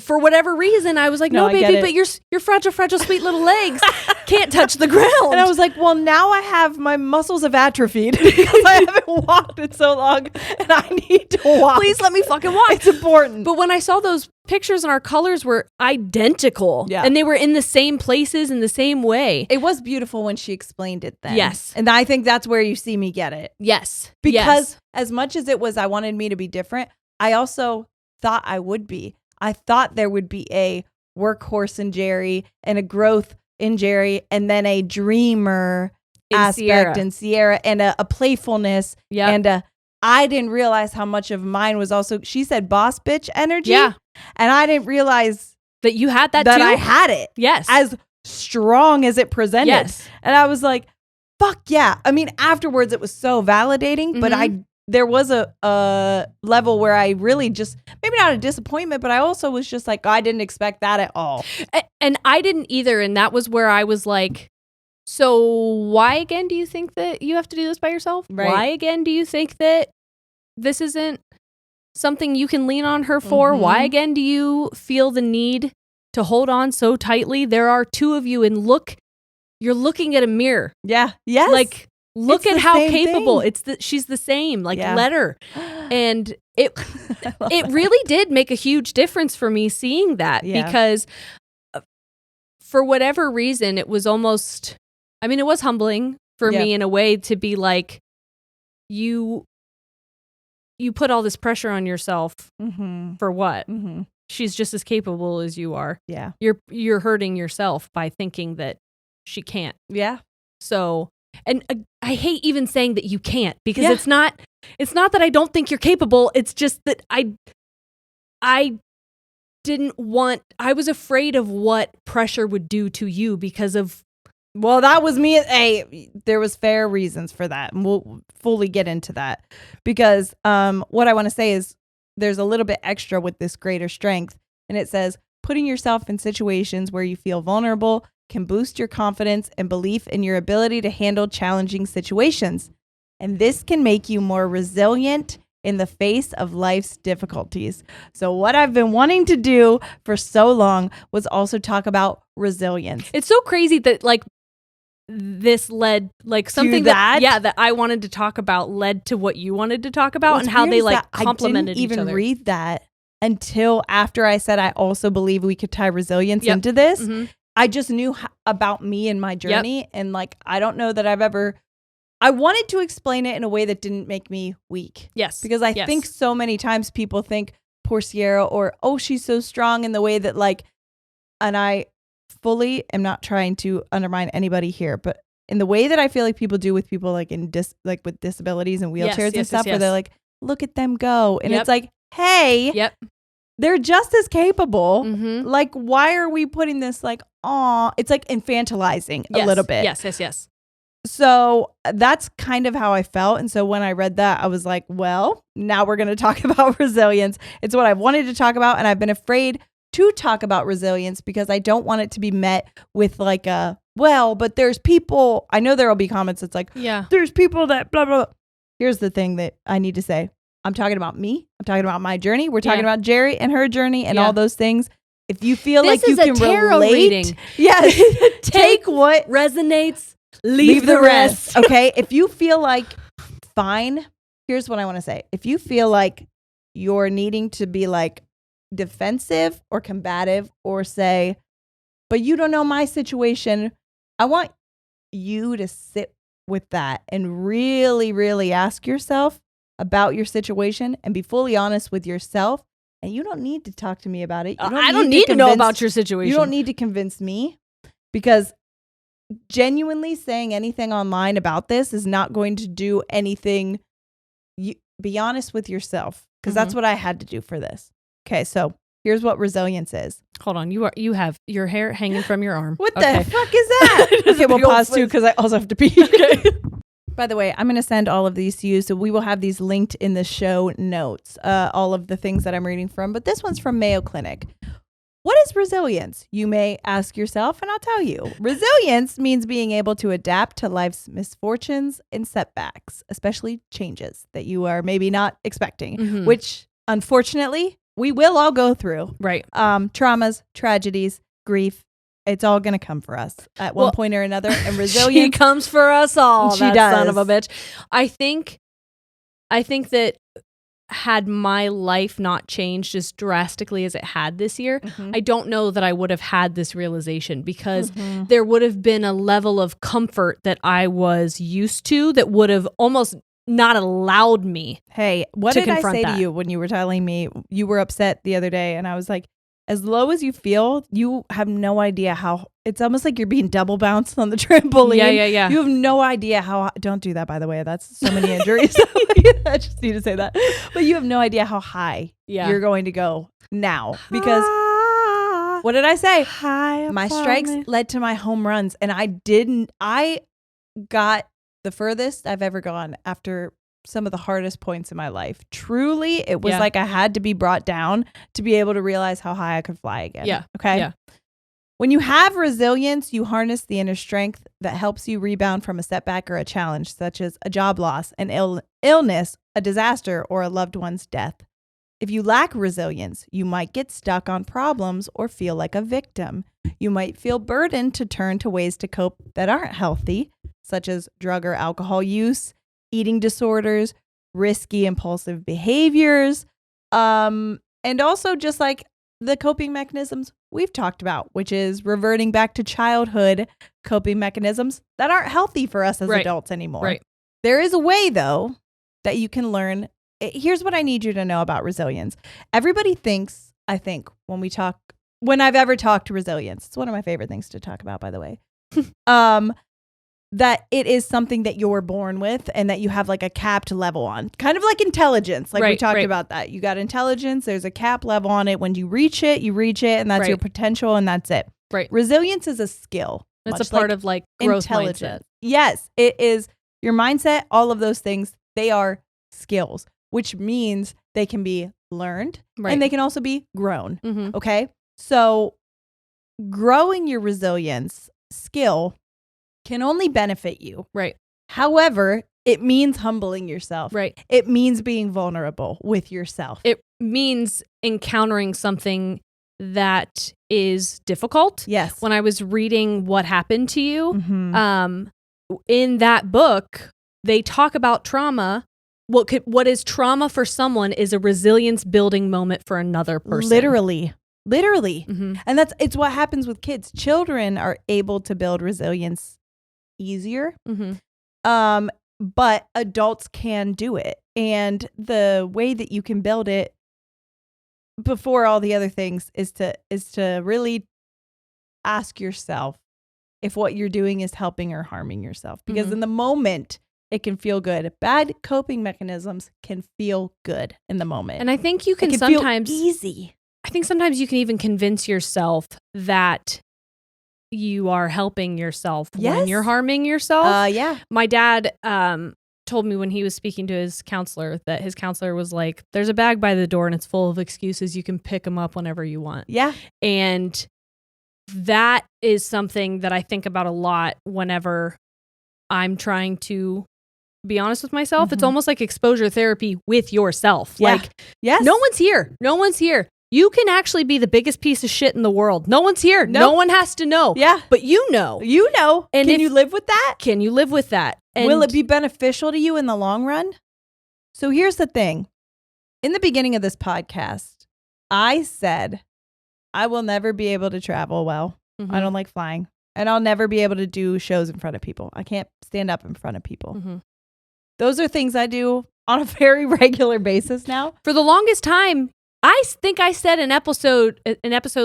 for whatever reason, I was like, no baby, but your fragile, sweet little legs can't touch the ground. And I was like, well, now I have, my muscles have atrophied because I haven't walked in so long. And I need to walk. Please let me fucking walk. It's important. But when I saw those pictures and our colors were identical, and they were in the same places in the same way. It was beautiful when she explained it then. Yes. And I think that's where you see me get it. Yes. Because as much as it was, I wanted me to be different, I also thought I would be. I thought there would be a workhorse in Jerry and a growth in Jerry, and then a dreamer aspect in Sierra, and a playfulness, and I didn't realize how much of mine was also, she said boss bitch energy. Yeah. And I didn't realize that you had that too. I had it. Yes. As strong as it presented. Yes. And I was like, fuck yeah. I mean, afterwards it was so validating, but there was a level where I really just, maybe not a disappointment, but I also was just like, I didn't expect that at all. And I didn't either. And that was where I was like, so why again do you think that you have to do this by yourself? Right. Why again do you think that this isn't something you can lean on her for? Why again do you feel the need to hold on so tightly? There are two of you, and you're looking at a mirror. Yeah. Yes. Like, look at how capable. She's the same. Like, let her. And it really did make a huge difference for me seeing that, because for whatever reason, it was almost, I mean, it was humbling for me in a way to be like, you put all this pressure on yourself for what? She's just as capable as you are. Yeah. You're hurting yourself by thinking that she can't. Yeah. So, and I hate even saying that you can't, because it's not that I don't think you're capable. It's just that I was afraid of what pressure would do to you because of. Well, that was me. There was fair reasons for that, and we'll fully get into that, because what I want to say is there's a little bit extra with this greater strength, and it says putting yourself in situations where you feel vulnerable can boost your confidence and belief in your ability to handle challenging situations, and this can make you more resilient in the face of life's difficulties. So what I've been wanting to do for so long was also talk about resilience. It's so crazy that like this led, like, something that I wanted to talk about led to what you wanted to talk about, and how they like complemented each other. I didn't even read that until after I said I also believe we could tie resilience into this. I just knew about me and my journey, and like, I don't know that I wanted to explain it in a way that didn't make me weak. Yes. Because I think so many times people think poor Sierra, or, oh, she's so strong, in the way that like, and I fully am not trying to undermine anybody here, but in the way that I feel like people do with people like with disabilities and wheelchairs and stuff, where they're like, look at them go. And it's like, hey, they're just as capable. Like, why are we putting this like, aw, it's like infantilizing a little bit. Yes. So that's kind of how I felt. And so when I read that, I was like, well, now we're going to talk about resilience. It's what I've wanted to talk about. And I've been afraid to talk about resilience because I don't want it to be met with like but there's people, I know there will be comments that's like, there's people that blah, blah, blah. Here's the thing that I need to say. I'm talking about me. I'm talking about my journey. We're talking about Jerry and her journey and all those things. If you feel like you can relate, reading. Yes, take what resonates, leave the rest. Okay. If you feel like fine, here's what I want to say. If you feel like you're needing to be like defensive or combative or say, but you don't know my situation, I want you to sit with that and really, really ask yourself about your situation and be fully honest with yourself. And you don't need to talk to me about it. I don't need to know about your situation. You don't need to convince me, because genuinely saying anything online about this is not going to do anything. Be honest with yourself, because that's what I had to do for this. Okay, so here's what resilience is. Hold on, you have your hair hanging from your arm. What the fuck is that? Okay, we'll pause too because I also have to pee. Okay. By the way, I'm going to send all of these to you, so we will have these linked in the show notes, all of the things that I'm reading from. But this one's from Mayo Clinic. What is resilience? You may ask yourself, and I'll tell you. Resilience means being able to adapt to life's misfortunes and setbacks, especially changes that you are maybe not expecting, which unfortunately we will all go through. Right. Traumas, tragedies, grief. It's all going to come for us at one point or another. And resilience. She comes for us all. She does. Son of a bitch. I think that had my life not changed as drastically as it had this year, I don't know that I would have had this realization, because there would have been a level of comfort that I was used to that would have almost not allowed me. Hey, what did I say to you when you were telling me you were upset the other day? And I was like, as low as you feel, you have no idea how, it's almost like you're being double bounced on the trampoline. Yeah. You have no idea how, don't do that, by the way. That's so many injuries. I just need to say that. But you have no idea how high you're going to go now. Because what did I say? My strikes led to my home runs. And I got the furthest I've ever gone after some of the hardest points in my life. Truly, it was like I had to be brought down to be able to realize how high I could fly again. Yeah. Okay. Yeah. When you have resilience, you harness the inner strength that helps you rebound from a setback or a challenge, such as a job loss, an illness, a disaster, or a loved one's death. If you lack resilience, you might get stuck on problems or feel like a victim. You might feel burdened to turn to ways to cope that aren't healthy, such as drug or alcohol use, eating disorders, risky impulsive behaviors, and also just like the coping mechanisms we've talked about, which is reverting back to childhood coping mechanisms that aren't healthy for us as adults anymore. Right. There is a way, though, that you can learn. Here's what I need you to know about resilience. Everybody thinks, I think, when I've ever talked to resilience, it's one of my favorite things to talk about, by the way, that it is something that you're born with and that you have like a capped level on, kind of like intelligence. Like we talked about that. You got intelligence. There's a cap level on it. When you reach it, and that's your potential, and that's it. Right. Resilience is a skill. It's a part of like growth mindset. Yes, it is your mindset. All of those things, they are skills, which means they can be learned and they can also be grown. Okay. So growing your resilience skill can only benefit you. Right. However, it means humbling yourself. Right. It means being vulnerable with yourself. It means encountering something that is difficult. Yes. When I was reading What Happened to You, in that book, they talk about trauma. What is trauma for someone is a resilience building moment for another person. Literally. And it's what happens with kids. Children are able to build resilience easier. But adults can do it. And the way that you can build it before all the other things is to really ask yourself if what you're doing is helping or harming yourself. Because in the moment, it can feel good. Bad coping mechanisms can feel good in the moment. And I think you can sometimes feel easy. I think sometimes you can even convince yourself that you are helping yourself Yes. when you're harming yourself. Yeah. My dad told me when he was speaking to his counselor that his counselor was like, there's a bag by the door and it's full of excuses. You can pick them up whenever you want. Yeah. And that is something that I think about a lot whenever I'm trying to be honest with myself. It's almost like exposure therapy with yourself. Yeah. Like, Yes. no one's here. No one's here. You can actually be the biggest piece of shit in the world. No one's here. No one has to know. Yeah. But you know. You know. And can you live with that? Can you live with that? And will it be beneficial to you in the long run? So here's the thing. In the beginning of this podcast, I said, I will never be able to travel well. I don't like flying. And I'll never be able to do shows in front of people. I can't stand up in front of people. Those are things I do on a very regular basis now. For the longest time, I think I said in episode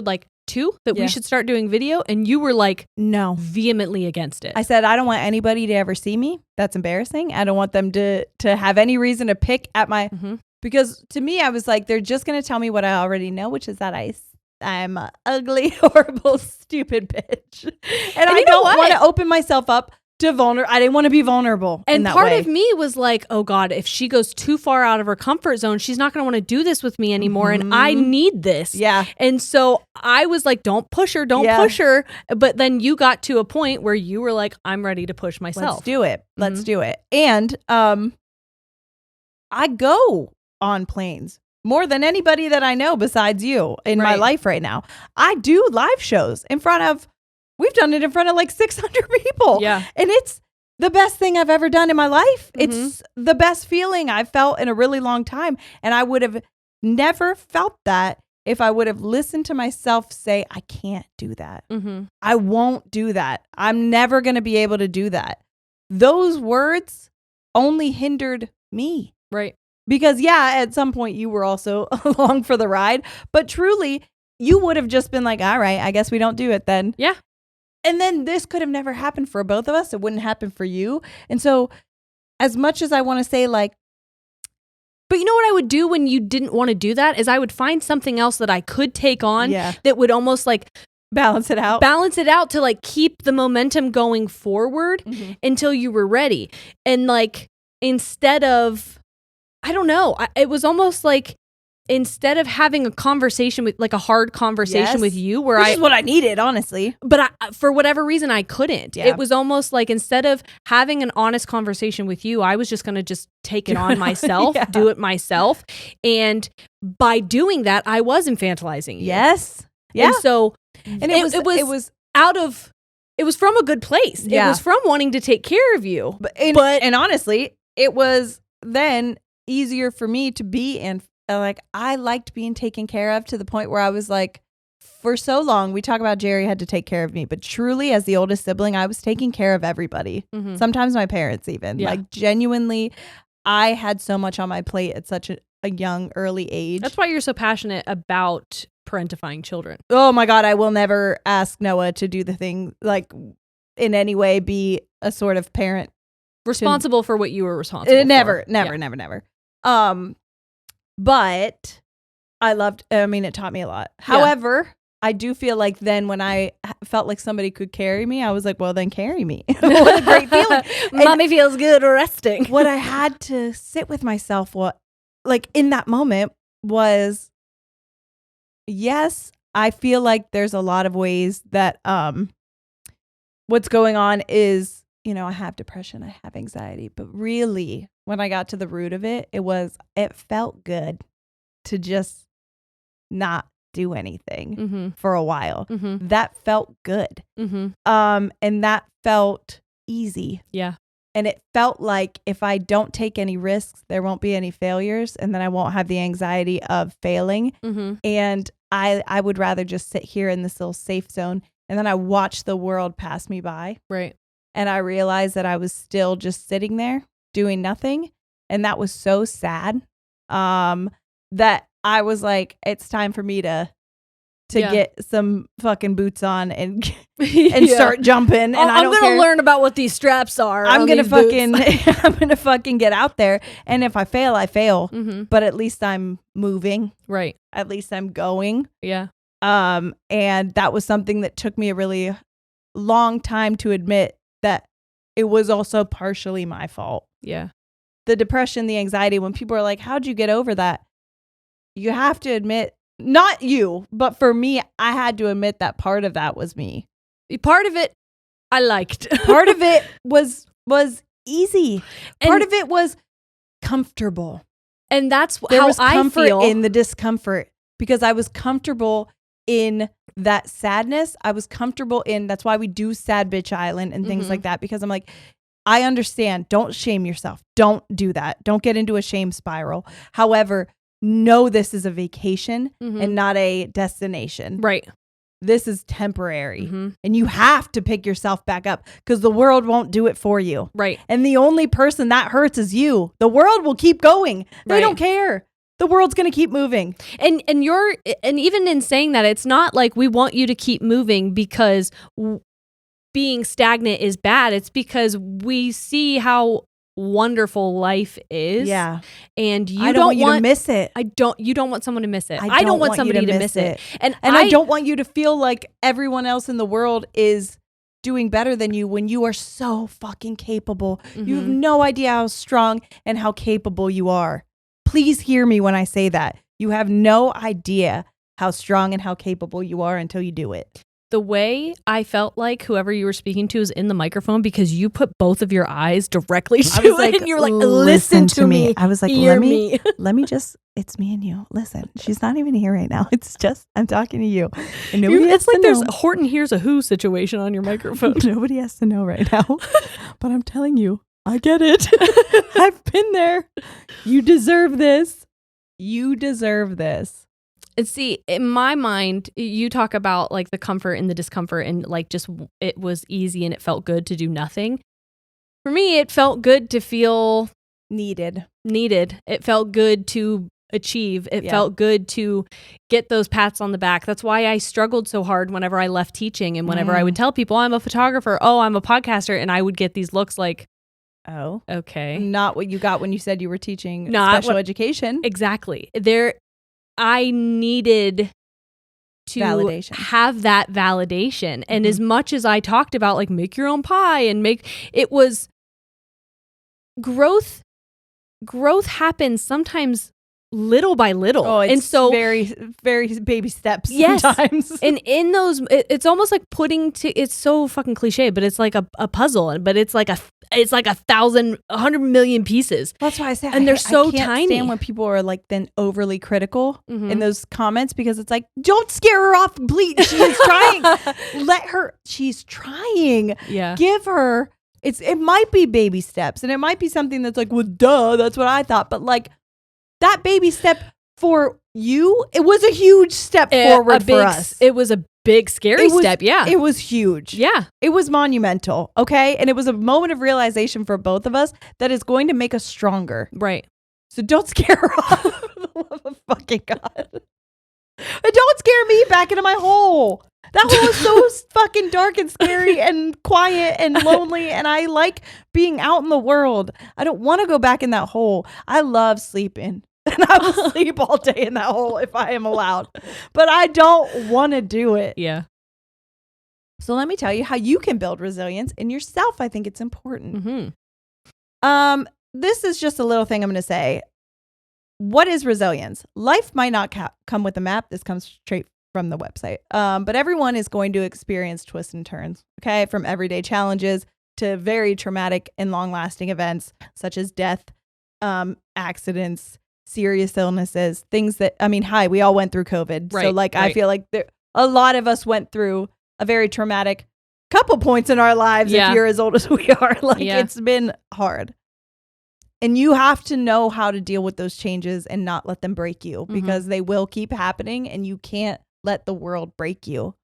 like 2 that we should start doing video, and you were like, no, vehemently against it. I said, I don't want anybody to ever see me. That's embarrassing. I don't want them to have any reason to pick at my, because to me, I was like, they're just going to tell me what I already know, which is that I'm a ugly, horrible, stupid bitch. And I don't want to open myself up to I didn't want to be vulnerable. And in that part way. of me was like, oh God, if she goes too far out of her comfort zone, she's not going to want to do this with me anymore. And I need this. Yeah. And so I was like, don't push her. Don't push her. But then you got to a point where you were like, I'm ready to push myself. Let's do it. Let's do it. And I go on planes more than anybody that I know besides you in my life right now. I do live shows in front of, we've done it in front of like 600 people. Yeah. And it's the best thing I've ever done in my life. It's the best feeling I've felt in a really long time. And I would have never felt that if I would have listened to myself say, I can't do that. I won't do that. I'm never going to be able to do that. Those words only hindered me. Right. Because at some point you were also along for the ride, but truly you would have just been like, all right, I guess we don't do it then. Yeah. And then this could have never happened for both of us. It wouldn't happen for you. And so as much as I want to say like, but you know what I would do when you didn't want to do that is I would find something else that I could take on that would almost like balance it out to like keep the momentum going forward until you were ready. And like, instead of, I don't know. It was almost like instead of having a conversation with like a hard conversation with you where Which is what I needed, honestly. But for whatever reason, I couldn't. Yeah. It was almost like instead of having an honest conversation with you, I was just going to just take it on myself, do it myself. And by doing that, I was infantilizing you. Yes. Yeah. And so it was from a good place. Yeah. It was from wanting to take care of you. And honestly, it was then easier for me to be in. Like, I liked being taken care of to the point where I was like, for so long, we talk about Jerry had to take care of me, but truly as the oldest sibling, I was taking care of everybody. Sometimes my parents even. Like, genuinely, I had so much on my plate at such a young, early age. That's why you're so passionate about parentifying children. Oh my God, I will never ask Noah to do the thing, like, in any way be a sort of parent. Responsible for what you were responsible for. Never. But it taught me a lot. However, I do feel like then when I felt like somebody could carry me, I was like, well, then carry me. What a great feeling. Mommy feels good resting. What I had to sit with myself, in that moment was, yes, I feel like there's a lot of ways that what's going on is, I have depression, I have anxiety, but really when I got to the root of it, it felt good to just not do anything for a while. That felt good. And that felt easy. Yeah. And it felt like if I don't take any risks, there won't be any failures. And then I won't have the anxiety of failing. And I would rather just sit here in this little safe zone. And then I watch the world pass me by. Right. And I realized that I was still just sitting there doing nothing. And that was so sad that I was like, it's time for me to get some fucking boots on and start jumping. And I'm going to learn about what these straps are. I'm going to fucking get out there. And if I fail, I fail. But at least I'm moving. Right. At least I'm going. Yeah. And that was something that took me a really long time to admit that it was also partially my fault. Yeah. The depression, the anxiety, when people are like, how'd you get over that? You have to admit, not you, but for me, I had to admit that part of that was me. Part of it I liked. Part of it was easy. Part of it was comfortable. And that's there how was comfort I feel in the discomfort, because I was comfortable in that sadness. I was comfortable in, that's why we do Sad Bitch Island and things like that, because I'm like, I understand. Don't shame yourself. Don't do that. Don't get into a shame spiral. However, know this is a vacation and not a destination. Right. This is temporary. And you have to pick yourself back up, because the world won't do it for you. Right. And the only person that hurts is you. The world will keep going. They don't care. The world's going to keep moving. And even in saying that, it's not like we want you to keep moving because being stagnant is bad. It's because we see how wonderful life is. Yeah. And I don't want you to miss it. You don't want someone to miss it. I don't want somebody to miss it. And I don't want you to feel like everyone else in the world is doing better than you when you are so fucking capable. You have no idea how strong and how capable you are. Please hear me when I say that. You have no idea how strong and how capable you are until you do it. The way I felt like whoever you were speaking to is in the microphone, because you put both of your eyes directly to it, and you were like, listen to me. I was like, let me just, it's me and you. Listen, she's not even here right now. It's just, I'm talking to you. And nobody has it's like to there's know. a Horton Hears a Who situation on your microphone. Nobody has to know right now. But I'm telling you, I get it. I've been there. You deserve this. You deserve this. And see, in my mind, you talk about like the comfort and the discomfort, and like just it was easy and it felt good to do nothing. For me, it felt good to feel needed. It felt good to achieve. It felt good to get those pats on the back. That's why I struggled so hard whenever I left teaching, and whenever I would tell people I'm a photographer, oh, I'm a podcaster, and I would get these looks like, oh, okay. Not what you got when you said you were teaching special education. Exactly. I needed to have that validation. And as much as I talked about like make your own pie and it was growth happens sometimes little by little. Oh, it's and so very, very baby steps sometimes. And in those, it's almost like it's so fucking cliche, but it's like a puzzle, but it's like 100 million pieces. That's why I say, and they're so I can't tiny. Stand when people are like then overly critical in those comments, because it's like, don't scare her off, bleach. She's trying. She's trying. Yeah. Give her, it might be baby steps, and it might be something that's like, well, duh, that's what I thought. But like, that baby step for you, it was a huge step forward for us. It was a big, scary step. Yeah. It was huge. Yeah. It was monumental. Okay. And it was a moment of realization for both of us that is going to make us stronger. Right. So don't scare her off. For the love of fucking God. And don't scare me back into my hole. That hole is so fucking dark and scary and quiet and lonely. And I like being out in the world. I don't want to go back in that hole. I love sleeping. And I will sleep all day in that hole if I am allowed. But I don't want to do it. Yeah. So let me tell you how you can build resilience in yourself. I think it's important. This is just a little thing I'm going to say. What is resilience? Life might not come with a map. This comes straight from the website. But everyone is going to experience twists and turns, okay? From everyday challenges to very traumatic and long-lasting events, such as death, accidents, serious illnesses, things that, we all went through COVID. Right, so I feel like a lot of us went through a very traumatic couple points in our lives. Yeah. If you're as old as we are, it's been hard. And you have to know how to deal with those changes and not let them break you, because they will keep happening and you can't let the world break you.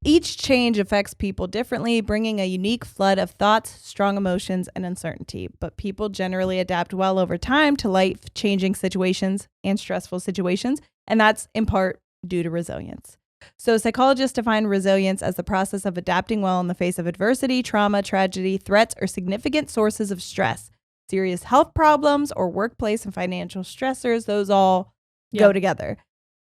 Each change affects people differently, bringing a unique flood of thoughts, strong emotions, and uncertainty. But people generally adapt well over time to life-changing situations and stressful situations, and that's in part due to resilience. So psychologists define resilience as the process of adapting well in the face of adversity, trauma, tragedy, threats, or significant sources of stress. Serious health problems or workplace and financial stressors, those all go together.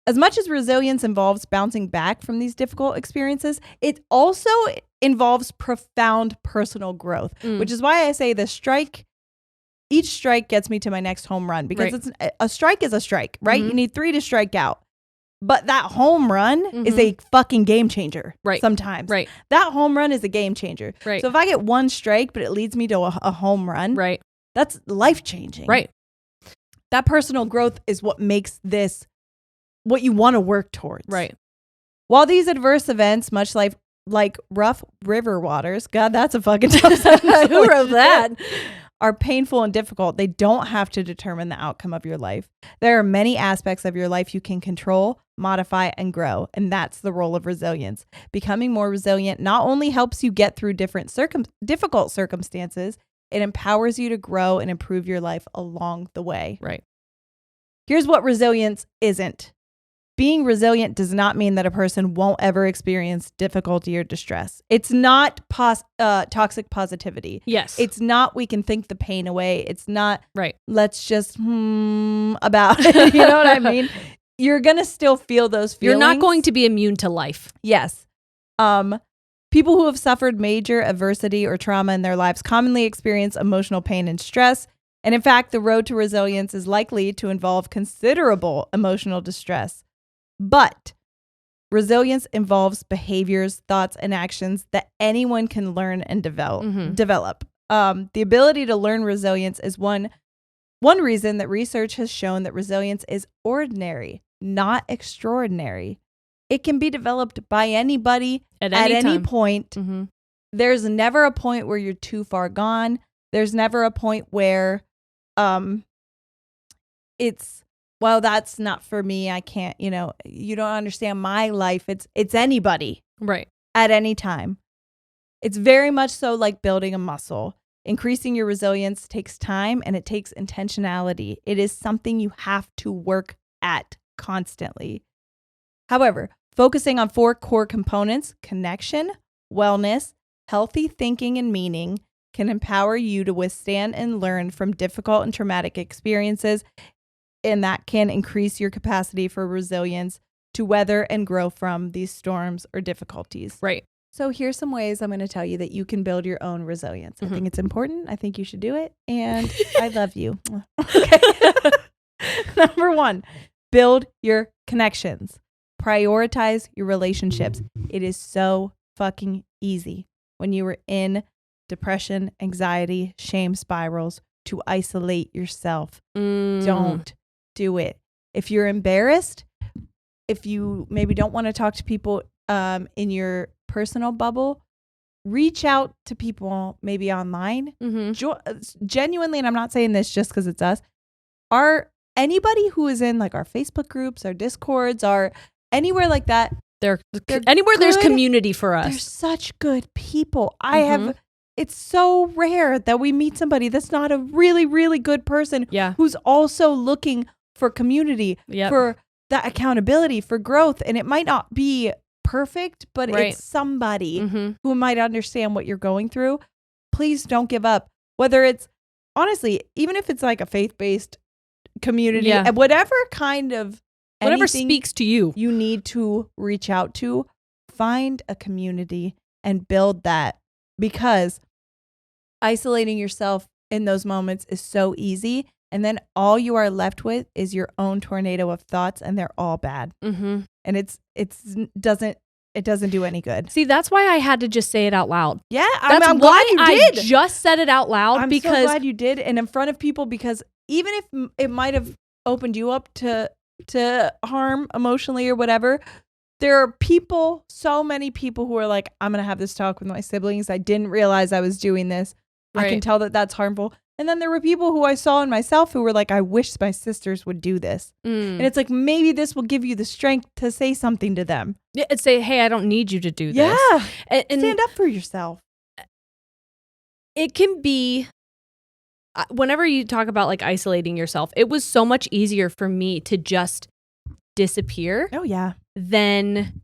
As much as resilience involves bouncing back from these difficult experiences, it also involves profound personal growth, which is why I say each strike gets me to my next home run, because a strike is a strike, right? You need 3 to strike out. But that home run is a fucking game changer. Right. Sometimes. Right. That home run is a game changer. Right. So if I get 1 strike, but it leads me to a home run, right, that's life changing. Right. That personal growth is what makes this what you want to work towards. Right. While these adverse events, much like rough river waters, God, that's a fucking tough sentence. Who wrote that? Are painful and difficult, they don't have to determine the outcome of your life. There are many aspects of your life you can control, modify, and grow. And that's the role of resilience. Becoming more resilient not only helps you get through different difficult circumstances, it empowers you to grow and improve your life along the way. Right. Here's what resilience isn't. Being resilient does not mean that a person won't ever experience difficulty or distress. It's not toxic positivity. Yes. It's not we can think the pain away. It's not let's just about it. You know what I mean? You're going to still feel those feelings. You're not going to be immune to life. Yes. People who have suffered major adversity or trauma in their lives commonly experience emotional pain and stress. And in fact, the road to resilience is likely to involve considerable emotional distress. But resilience involves behaviors, thoughts, and actions that anyone can learn and develop. The ability to learn resilience is one reason that research has shown that resilience is ordinary, not extraordinary. It can be developed by anybody at any point. Mm-hmm. There's never a point where you're too far gone. There's never a point where it's, well, that's not for me. I can't, you don't understand my life. It's anybody. Right. At any time. It's very much so like building a muscle. Increasing your resilience takes time and it takes intentionality. It is something you have to work at constantly. However, focusing on 4 core components, connection, wellness, healthy thinking, and meaning, can empower you to withstand and learn from difficult and traumatic experiences, and that can increase your capacity for resilience to weather and grow from these storms or difficulties. Right. So here's some ways I'm going to tell you that you can build your own resilience. I think it's important. I think you should do it. And I love you. Okay. Number 1, build your connections. Prioritize your relationships. It is so fucking easy when you are in depression, anxiety, shame spirals to isolate yourself. Don't do it. If you're embarrassed, if you maybe don't want to talk to people in your personal bubble, reach out to people maybe online. Genuinely, and I'm not saying this just because it's us, anybody who is in like our Facebook groups, our Discords, our anywhere like that, they're anywhere good. There's community for us. They're such good people. It's so rare that we meet somebody that's not a really, really good person who's also looking for community, for that accountability, for growth. And it might not be perfect, but it's somebody who might understand what you're going through. Please don't give up. Whether it's, honestly, even if it's like a faith-based community, whatever kind of whatever speaks to you, you need to reach out to, find a community and build that, because isolating yourself in those moments is so easy. And then all you are left with is your own tornado of thoughts, and they're all bad. And it doesn't do any good. See, that's why I had to just say it out loud. Yeah, I'm glad you did. I just said it out loud. I'm so glad you did, and in front of people, because even if it might have opened you up to harm emotionally or whatever, there are people, so many people who are like, I'm going to have this talk with my siblings. I didn't realize I was doing this. I can tell that that's harmful. And then there were people who I saw in myself who were like, I wish my sisters would do this. And it's like, maybe this will give you the strength to say something to them. Yeah, and say, hey, I don't need you to do this. Yeah. And stand up for yourself. It can be, whenever you talk about like isolating yourself, it was so much easier for me to just disappear. Oh, yeah. Than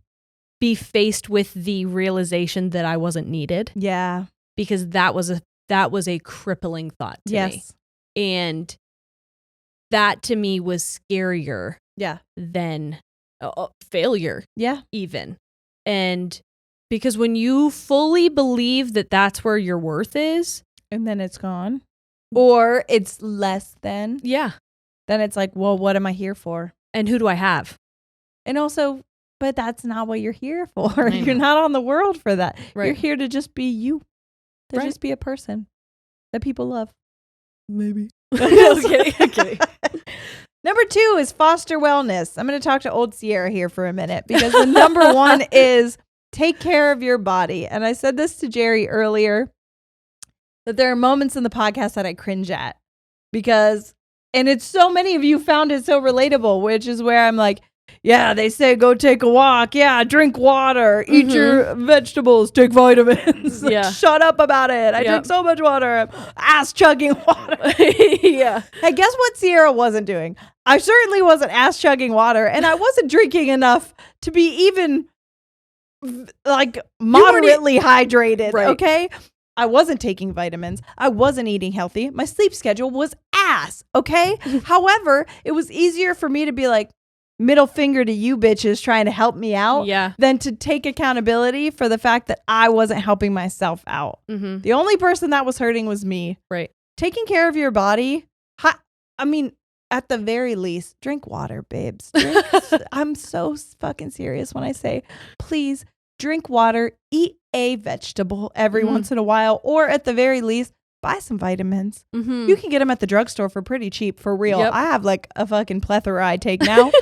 be faced with the realization that I wasn't needed. Yeah. Because that was a crippling thought to me. And that to me was scarier than failure. Yeah. Even. And because when you fully believe that that's where your worth is. And then it's gone. Or it's less than. Yeah. Then it's like, well, what am I here for? And who do I have? And also, but that's not what you're here for. You're not on the world for that. Right. You're here to just be you. To just be a person that people love. Maybe. Okay. Number 2 is foster wellness. I'm going to talk to old Sierra here for a minute because the number 1 is take care of your body. And I said this to Jerry earlier, that there are moments in the podcast that I cringe at because, and it's so many of you found it so relatable, which is where I'm like, yeah, they say go take a walk. Yeah, drink water, eat your vegetables, take vitamins. Yeah. Shut up about it. I drink so much water. I'm ass chugging water. Yeah. Hey, guess what Sierra wasn't doing? I certainly wasn't ass chugging water, and I wasn't drinking enough to be even like moderately hydrated. Right. Okay. I wasn't taking vitamins. I wasn't eating healthy. My sleep schedule was ass. Okay. However, it was easier for me to be like, middle finger to you bitches trying to help me out than to take accountability for the fact that I wasn't helping myself out. Mm-hmm. The only person that was hurting was me. Right. Taking care of your body. I mean, at the very least, drink water, babes. I'm so fucking serious when I say, please drink water, eat a vegetable every once in a while, or at the very least, buy some vitamins. Mm-hmm. You can get them at the drugstore for pretty cheap, for real. Yep. I have like a fucking plethora I take now.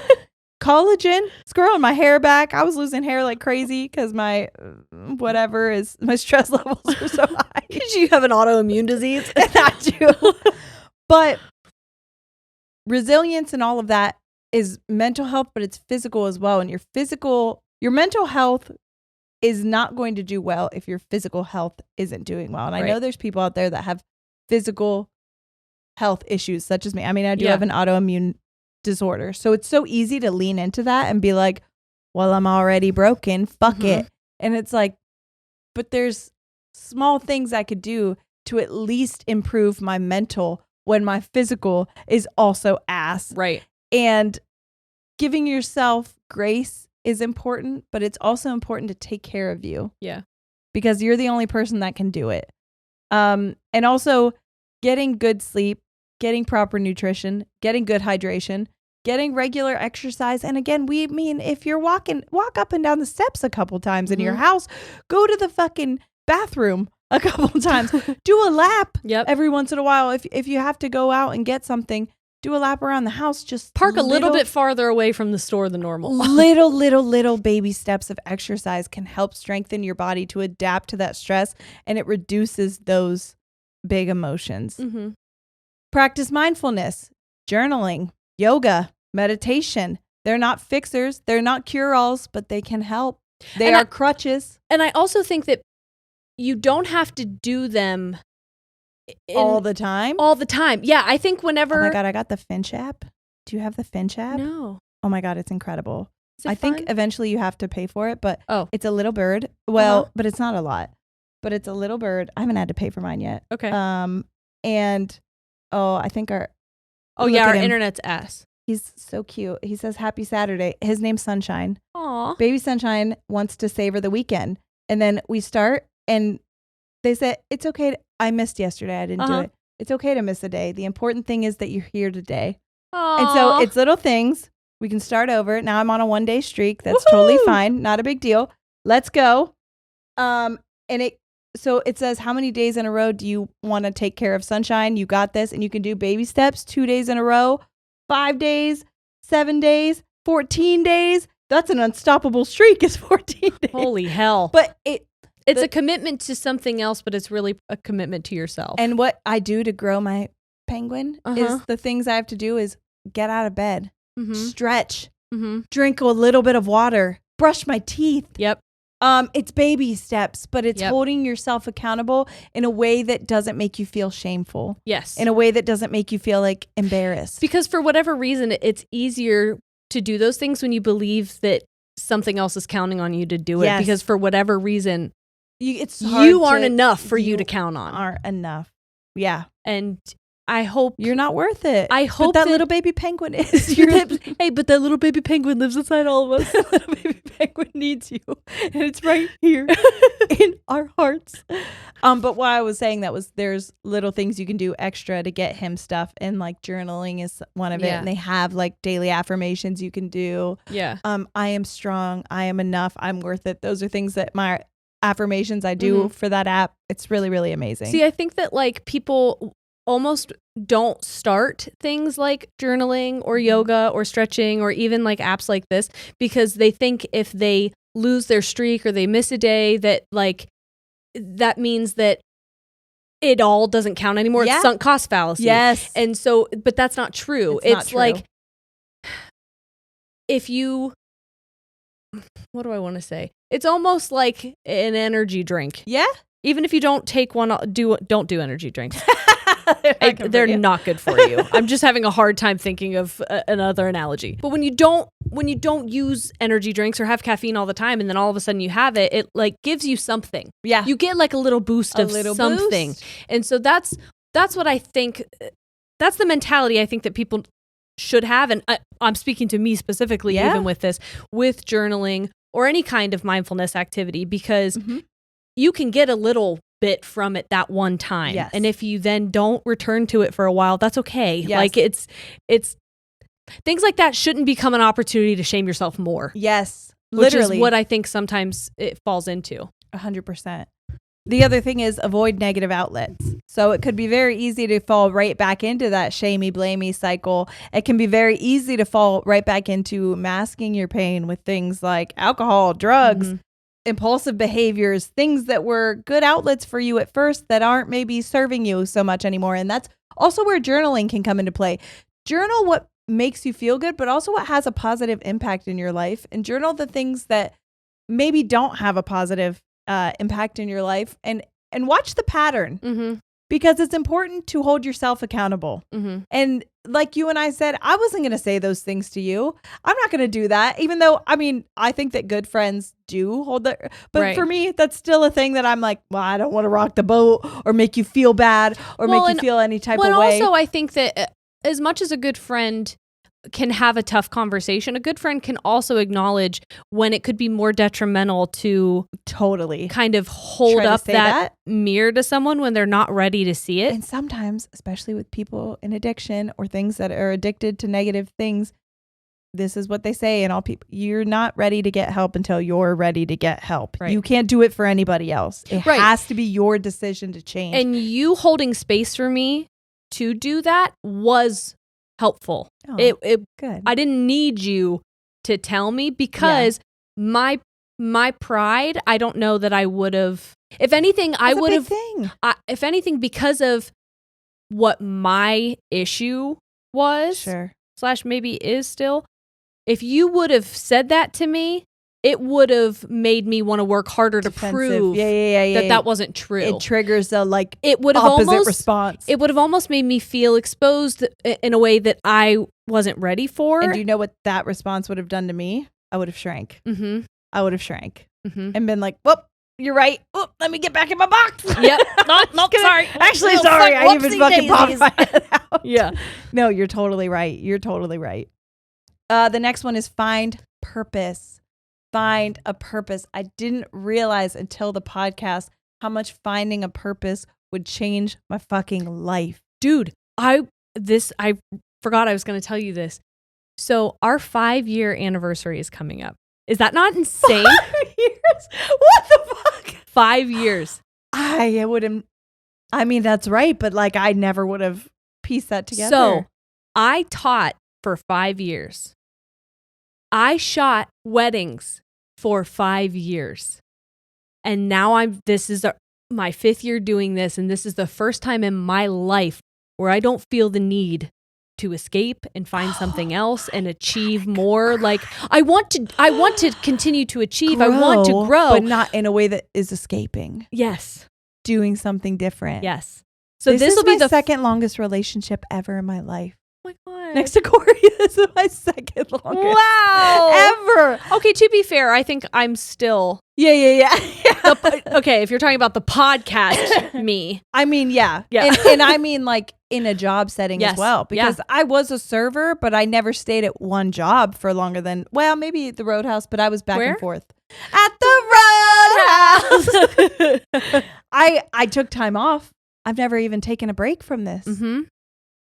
Collagen, it's growing my hair back. I was losing hair like crazy because my my stress levels are so high. Because you have an autoimmune disease. And I do. But resilience and all of that is mental health, but it's physical as well. And your mental health is not going to do well if your physical health isn't doing well. And I know there's people out there that have physical health issues such as me. I mean, I do have an autoimmune disorder. So it's so easy to lean into that and be like, well, I'm already broken. Fuck it. And it's like, but there's small things I could do to at least improve my mental when my physical is also ass. Right. And giving yourself grace is important, but it's also important to take care of you. Yeah. Because you're the only person that can do it. And also getting good sleep, getting proper nutrition, getting good hydration, getting regular exercise. And again, we mean if you're walk up and down the steps a couple times in your house, go to the fucking bathroom a couple times, do a lap every once in a while. If you have to go out and get something, do a lap around the house. Just park a little bit farther away from the store than normal. little baby steps of exercise can help strengthen your body to adapt to that stress, and it reduces those big emotions. Mm-hmm. Practice mindfulness, journaling, yoga, meditation. They're not fixers. They're not cure-alls, but they can help. They are crutches. And I also think that you don't have to do them all the time. Yeah, I think whenever... Oh my God, I got the Finch app. Do you have the Finch app? No. Oh my God, it's incredible. I think eventually you have to pay for it, but it's a little bird. Well, but it's not a lot. But it's a little bird. I haven't had to pay for mine yet. Okay. And I think our internet's ass. He's so cute. He says happy Saturday. His name's Sunshine. Aw. Baby Sunshine wants to savor the weekend. And then we start and they said, it's okay. I missed yesterday. I didn't do it. It's okay to miss a day. The important thing is that you're here today. Aww. And so it's little things. We can start over. Now I'm on a 1-day streak. That's totally fine. Not a big deal. Let's go. So it says, how many days in a row do you want to take care of Sunshine? You got this. And you can do baby steps, 2 days in a row, 5 days, 7 days, 14 days. That's an unstoppable streak. It's 14 days. Holy hell. But it's a commitment to something else, but it's really a commitment to yourself. And what I do to grow my penguin is the things I have to do is get out of bed, stretch, drink a little bit of water, brush my teeth. Yep. It's baby steps, but it's holding yourself accountable in a way that doesn't make you feel shameful. Yes. In a way that doesn't make you feel like embarrassed. Because for whatever reason, it's easier to do those things when you believe that something else is counting on you to do it. Yes. Because for whatever reason, you aren't enough for you to count on. Aren't enough. Yeah. And I hope you're not worth it. I hope that little baby penguin is. Hey, but that little baby penguin lives inside all of us. That little baby penguin needs you, and it's right here in our hearts. But why I was saying that was there's little things you can do extra to get him stuff, and like journaling is one of it. And they have like daily affirmations you can do. Yeah. I am strong. I am enough. I'm worth it. Those are things that my affirmations I do for that app. It's really, really amazing. See, I think that like people almost don't start things like journaling or yoga or stretching or even like apps like this because they think if they lose their streak or they miss a day that like that means that it all doesn't count anymore. It's sunk cost fallacy. Yes. And so, but that's not true. It's not true. Like if you, what do I want to say? It's almost like an energy drink. Yeah. Even if you don't take one, don't do energy drinks. They're not good for you. I'm just having a hard time thinking of another analogy. But when you don't use energy drinks or have caffeine all the time, and then all of a sudden you have it, it like gives you something. Yeah, you get like a little boost of something. And so that's what I think. That's the mentality I think that people should have. And I'm speaking to me specifically, even with this, with journaling or any kind of mindfulness activity, because you can get a little bit from it that one time. Yes. And if you then don't return to it for a while, that's okay. Yes. Like it's things like that shouldn't become an opportunity to shame yourself more. Yes. Literally. Which is what I think sometimes it falls into. 100%. The other thing is avoid negative outlets. So it could be very easy to fall right back into that shamey, blamey cycle. It can be very easy to fall right back into masking your pain with things like alcohol, drugs, impulsive behaviors, things that were good outlets for you at first that aren't maybe serving you so much anymore. And that's also where journaling can come into play. Journal what makes you feel good, but also what has a positive impact in your life, and journal the things that maybe don't have a positive impact in your life, and watch the pattern because it's important to hold yourself accountable. And like you and I said, I wasn't going to say those things to you. I'm not going to do that, even though, I mean, I think that good friends do hold their, but for me, that's still a thing that I'm like, well, I don't want to rock the boat or make you feel bad or make you feel any type of way. Also, I think that as much as a good friend can have a tough conversation, a good friend can also acknowledge when it could be more detrimental to kind of hold up that mirror to someone when they're not ready to see it. And sometimes, especially with people in addiction or things that are addicted to negative things, this is what they say in all people: you're not ready to get help until you're ready to get help. Right. You can't do it for anybody else. It has to be your decision to change. And you holding space for me to do that was helpful. It good. I didn't need you to tell me because my pride, I don't know that I would have. If anything, I would have. If anything, because of what my issue was, / maybe is still. If you would have said that to me, it would have made me want to work harder to prove that wasn't true. It triggers a it would have opposite response. It would have almost made me feel exposed in a way that I wasn't ready for. And do you know what that response would have done to me? I would have shrank. I would have shrank and been like, "Whoop, you're right. Oh, let me get back in my box." Yep. Not sorry. Actually, sorry. I even fucking popped my head out. Yeah. No, you're totally right. You're totally right. The next one is find purpose. Find a purpose. I didn't realize until the podcast how much finding a purpose would change my fucking life. Dude, I forgot I was going to tell you this. So our 5-year anniversary is coming up. Is that not insane? 5 years? What the fuck? 5 years. I wouldn't. I mean, that's right, but like I never would have pieced that together. So I taught for 5 years. I shot weddings for 5 years. And now this is my 5th year doing this. And this is the first time in my life where I don't feel the need to escape and find something else and achieve more. Like I want to continue to achieve. I want to grow. But not in a way that is escaping. Yes. Doing something different. Yes. So this will be the second longest relationship ever in my life. Oh my next to Corey. This is my second longest. Wow. Ever. Okay, to be fair, I think I'm still... Yeah. Okay, if you're talking about the podcast, me. I mean, yeah. And I mean, like, in a job setting as well. Because I was a server, but I never stayed at one job for longer than, well, maybe the Roadhouse, but I was back and forth. At the Roadhouse! I took time off. I've never even taken a break from this. Mm-hmm.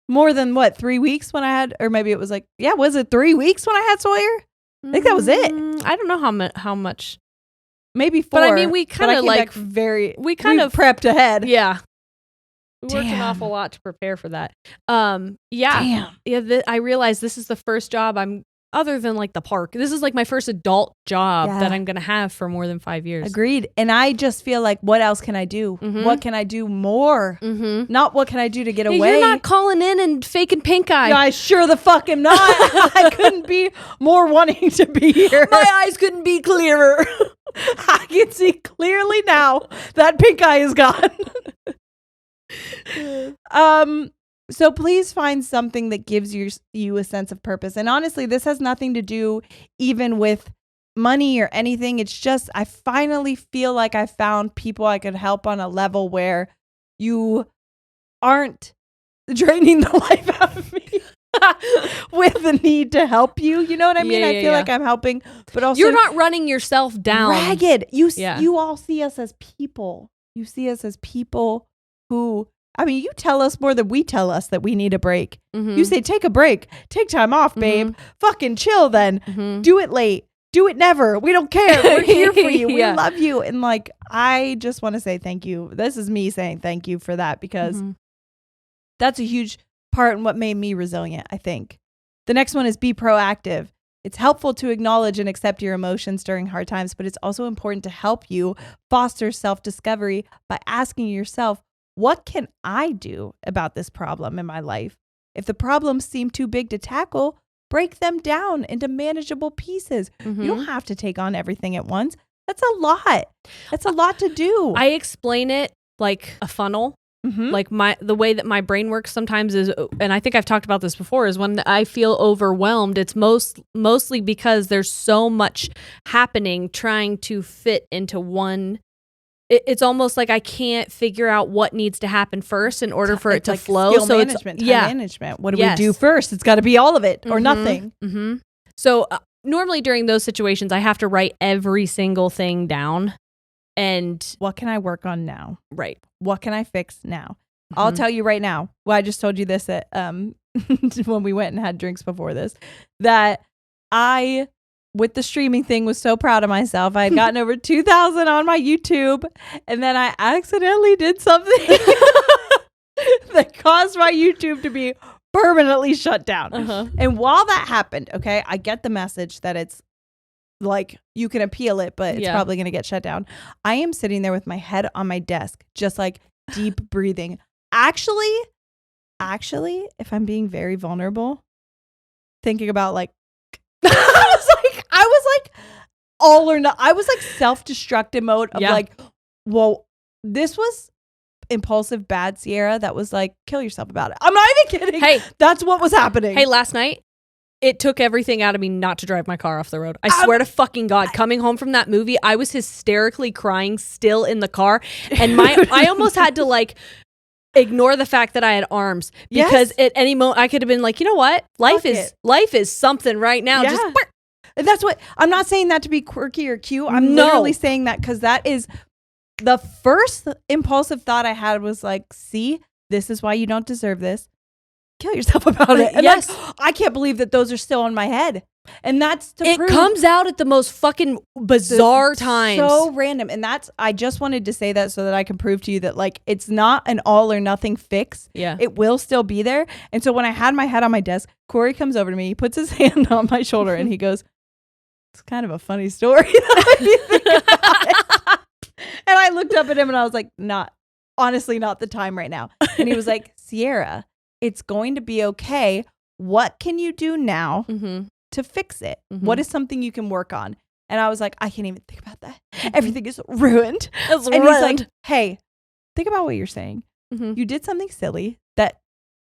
More than, 3 weeks when I had, or maybe it was like, was it 3 weeks when I had Sawyer? I think that was it. I don't know how much. Maybe 4. But I mean, we kind of like we kind of prepped ahead. Yeah. We worked an awful lot to prepare for that. Yeah. Damn. Yeah. I realized this is the first job other than like the park. This is like my first adult job that I'm going to have for more than 5 years. Agreed. And I just feel like, what else can I do? Mm-hmm. What can I do more? Mm-hmm. Not what can I do to get away? You're not calling in and faking pink eye. Yeah, I sure the fuck am not. I couldn't be more wanting to be here. My eyes couldn't be clearer. I can see clearly now that pink eye is gone. So please find something that gives you a sense of purpose. And honestly, this has nothing to do even with money or anything. It's just, I finally feel like I found people I could help on a level where you aren't draining the life out of me with the need to help you. You know what I mean? I feel like I'm helping, but also you're not running yourself down. Ragged. You all see us as people. You see us as people who, I mean, you tell us more than we tell us that we need a break. Mm-hmm. You say, take a break, take time off, babe. Mm-hmm. Fucking chill then. Mm-hmm. Do it late. Do it never. We don't care. We're here for you. We love you. And like, I just want to say thank you. This is me saying thank you for that, because that's a huge part in what made me resilient, I think. The next one is be proactive. It's helpful to acknowledge and accept your emotions during hard times, but it's also important to help you foster self-discovery by asking yourself, what can I do about this problem in my life? If the problems seem too big to tackle, break them down into manageable pieces. Mm-hmm. You don't have to take on everything at once. That's a lot. That's a lot to do. I explain it like a funnel. Mm-hmm. Like the way that my brain works sometimes is, and I think I've talked about this before, is when I feel overwhelmed, it's mostly because there's so much happening trying to fit into one. It's almost like I can't figure out what needs to happen first in order for it to flow. Skill management, time management. What do we do first? It's got to be all of it or nothing. Mm-hmm. So normally during those situations, I have to write every single thing down. And what can I work on now? Right. What can I fix now? Mm-hmm. I'll tell you right now. Well, I just told you this at when we went and had drinks before this, that I, with the streaming thing, was so proud of myself. I had gotten over 2,000 on my YouTube, and then I accidentally did something that caused my YouTube to be permanently shut down. Uh-huh. And while that happened, okay, I get the message that it's like you can appeal it, but it's probably going to get shut down. I am sitting there with my head on my desk, just like deep breathing. Actually, if I'm being very vulnerable, thinking about like, I was like all or not. I was like self-destructive mode of like, well, this was impulsive bad Sierra that was like, kill yourself about it. I'm not even kidding. Hey, that's what was happening. Hey, last night, it took everything out of me not to drive my car off the road. I swear to fucking God, coming home from that movie, I was hysterically crying still in the car. And I almost had to like ignore the fact that I had arms, because at any moment I could have been like, you know what? Life is something right now. Yeah. Just that's what I'm not saying that to be quirky or cute. I'm literally saying that because that is the first impulsive thought I had was like, see, this is why you don't deserve this. Kill yourself about it. And like, I can't believe that those are still in my head. And that's it comes out at the most fucking bizarre times. So random. And I just wanted to say that so that I can prove to you that like it's not an all or nothing fix. Yeah. It will still be there. And so when I had my head on my desk, Corey comes over to me, he puts his hand on my shoulder and he goes, it's kind of a funny story. And I looked up at him and I was like, honestly, not the time right now. And he was like, Sierra, it's going to be okay. What can you do now to fix it? Mm-hmm. What is something you can work on? And I was like, I can't even think about that. Everything is ruined. He's like, hey, think about what you're saying. Mm-hmm. You did something silly that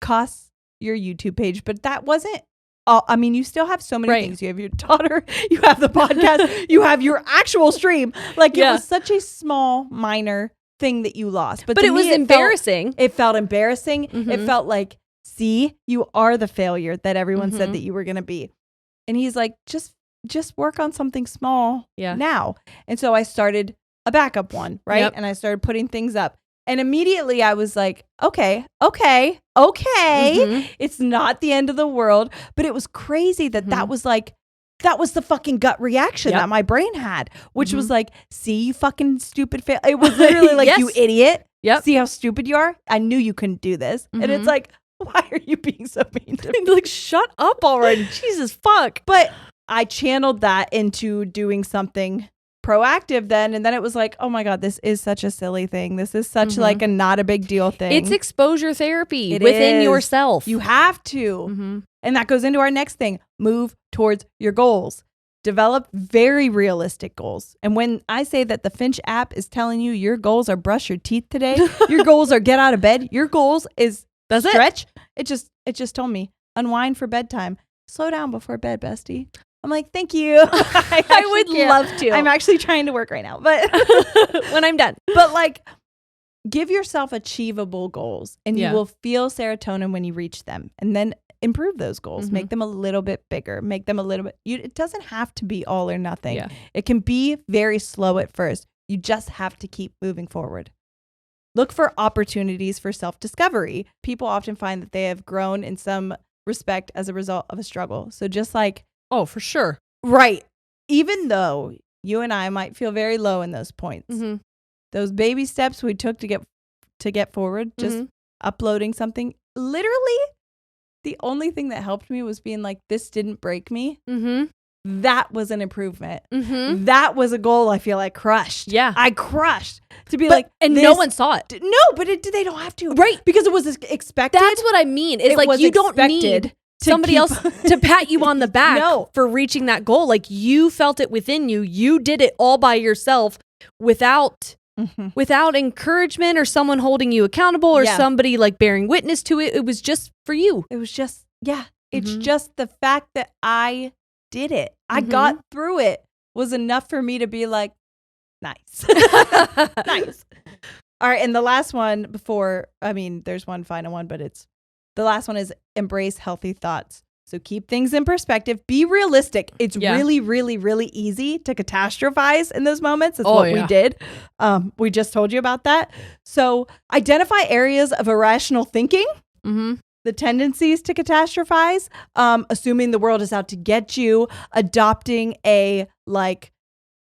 costs your YouTube page, but that wasn't all. I mean, you still have so many things. You have your daughter, you have the podcast, you have your actual stream. Like, it was such a small, minor thing that you lost. But it was embarrassing. It felt embarrassing. It felt like, see, you are the failure that everyone said that you were going to be. And he's like, just work on something small now. And so I started a backup one, right? Yep. And I started putting things up. And immediately I was like, okay. It's not the end of the world. But it was crazy that was like, that was the fucking gut reaction that my brain had, which was like, see, you fucking stupid fail. It was literally like, you idiot. Yep. See how stupid you are? I knew you couldn't do this. And it's like, why are you being so mean to me? Like, shut up already. Jesus, fuck. But I channeled that into doing something proactive then. And then it was like, oh my God, this is such a silly thing. This is such like a not a big deal thing. It's exposure therapy within yourself. You have to. And that goes into our next thing. Move towards your goals. Develop very realistic goals. And when I say that the Finch app is telling you your goals are brush your teeth today, your goals are get out of bed, your goals is stretch. It just told me unwind for bedtime. Slow down before bed, bestie. I'm like, thank you. I would love to. I'm actually trying to work right now, but when I'm done. But like, give yourself achievable goals, and you will feel serotonin when you reach them, and then improve those goals. Make them a little bit bigger. Make them a little bit. It doesn't have to be all or nothing. Yeah. It can be very slow at first. You just have to keep moving forward. Look for opportunities for self-discovery. People often find that they have grown in some respect as a result of a struggle. So just like, oh, for sure. Right. Even though you and I might feel very low in those points, those baby steps we took to get forward, just uploading something, literally the only thing that helped me was being like, this didn't break me. That was an improvement. That was a goal I feel I crushed. Yeah. I crushed to be like, and no one saw it. No, but they don't have to. Right. Because it was expected. That's what I mean. It's like, you don't need somebody else to pat you on the back for reaching that goal. Like, you felt it within you. You did it all by yourself without encouragement or someone holding you accountable or somebody like bearing witness to it. It was just for you. It was just, it's just the fact that I did it. I got through it was enough for me to be like, nice. Nice. All right. And the last one there's one final one, but the last one is embrace healthy thoughts. So keep things in perspective. Be realistic. It's really, really, really easy to catastrophize in those moments. That's what we did. We just told you about that. So identify areas of irrational thinking. The tendencies to catastrophize, assuming the world is out to get you, adopting a like,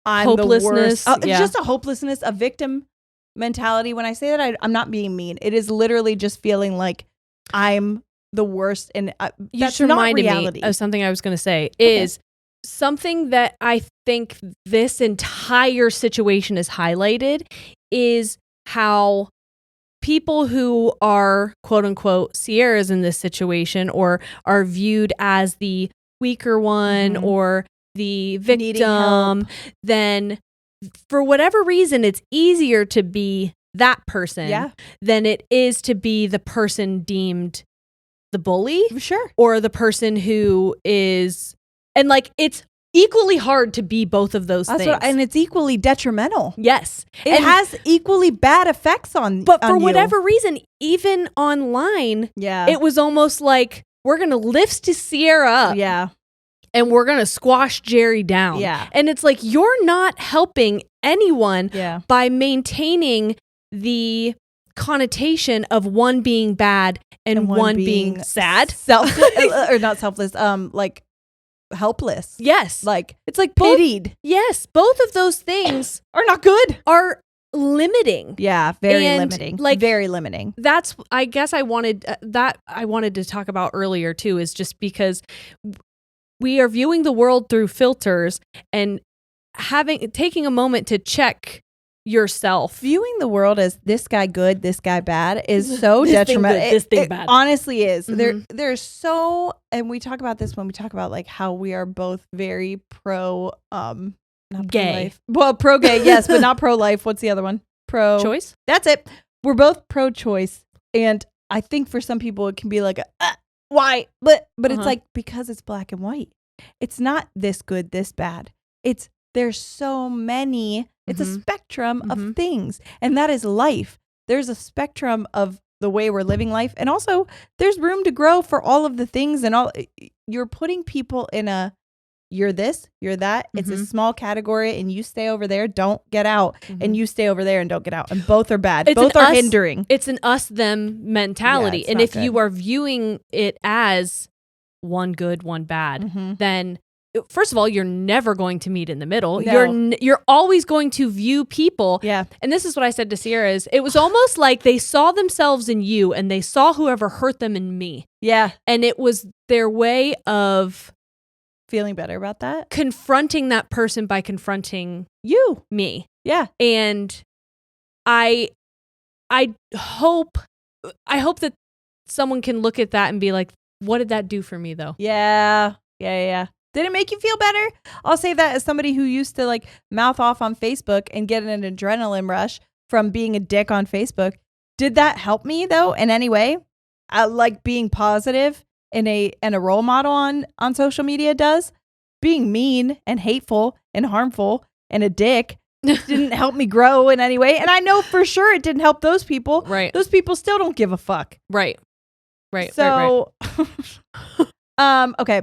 I'm hopelessness. The worst. Just a hopelessness, a victim mentality. When I say that, I'm not being mean. It is literally just feeling like I'm the worst. And you that's just not reminded reality. Me of something I was going to say is something that I think this entire situation is highlighted is how people who are quote unquote Sierras in this situation or are viewed as the weaker one or the victim, then for whatever reason, it's easier to be that person than it is to be the person deemed the bully. Sure. Or the person who is, and like, it's equally hard to be both of those things. And it's equally detrimental. Yes. It has equally bad effects on But for on whatever reason, even online, it was almost like, we're going to lift Sierra up. Yeah. And we're going to squash Jerry down. Yeah. And it's like, you're not helping anyone by maintaining the connotation of one being bad and one being sad. Or not selfless, like helpless. Yes. Like, it's like pitied. Yes. Both of those things are not good. Are limiting. Yeah. Very limiting. Like, very limiting. That's, I guess I wanted to talk about earlier too, is just because we are viewing the world through filters and taking a moment to check yourself. Viewing the world as this guy good, this guy bad is so detrimental. This thing bad. Honestly is. There's so, and we talk about this when we talk about like how we are both very pro not gay. Pro-life. Well, pro gay, yes, but not pro life. What's the other one? Pro choice. That's it. We're both pro choice, and I think for some people it can be like why? But it's like, because it's black and white. It's not this good, this bad. There's so many. It's a spectrum of things. And that is life. There's a spectrum of the way we're living life. And also there's room to grow for all of the things, and all. You're putting people in a, you're this, you're that. It's a small category, and you stay over there, don't get out. And you stay over there and don't get out. And both are bad. Both are hindering. It's an us-them mentality. Yeah, and if you are viewing it as one good, one bad, then first of all, you're never going to meet in the middle. No. You're always going to view people. Yeah. And this is what I said to Sierra, is it was almost like they saw themselves in you, and they saw whoever hurt them in me. Yeah. And it was their way of feeling better about that. Confronting that person by confronting me. Yeah. And I hope that someone can look at that and be like, what did that do for me though? Yeah. Did it make you feel better? I'll say that as somebody who used to like mouth off on Facebook and get an adrenaline rush from being a dick on Facebook. Did that help me though in any way? Like being positive and a role model on social media does. Being mean and hateful and harmful and a dick didn't help me grow in any way. And I know for sure it didn't help those people. Right. Those people still don't give a fuck. Right. So, okay.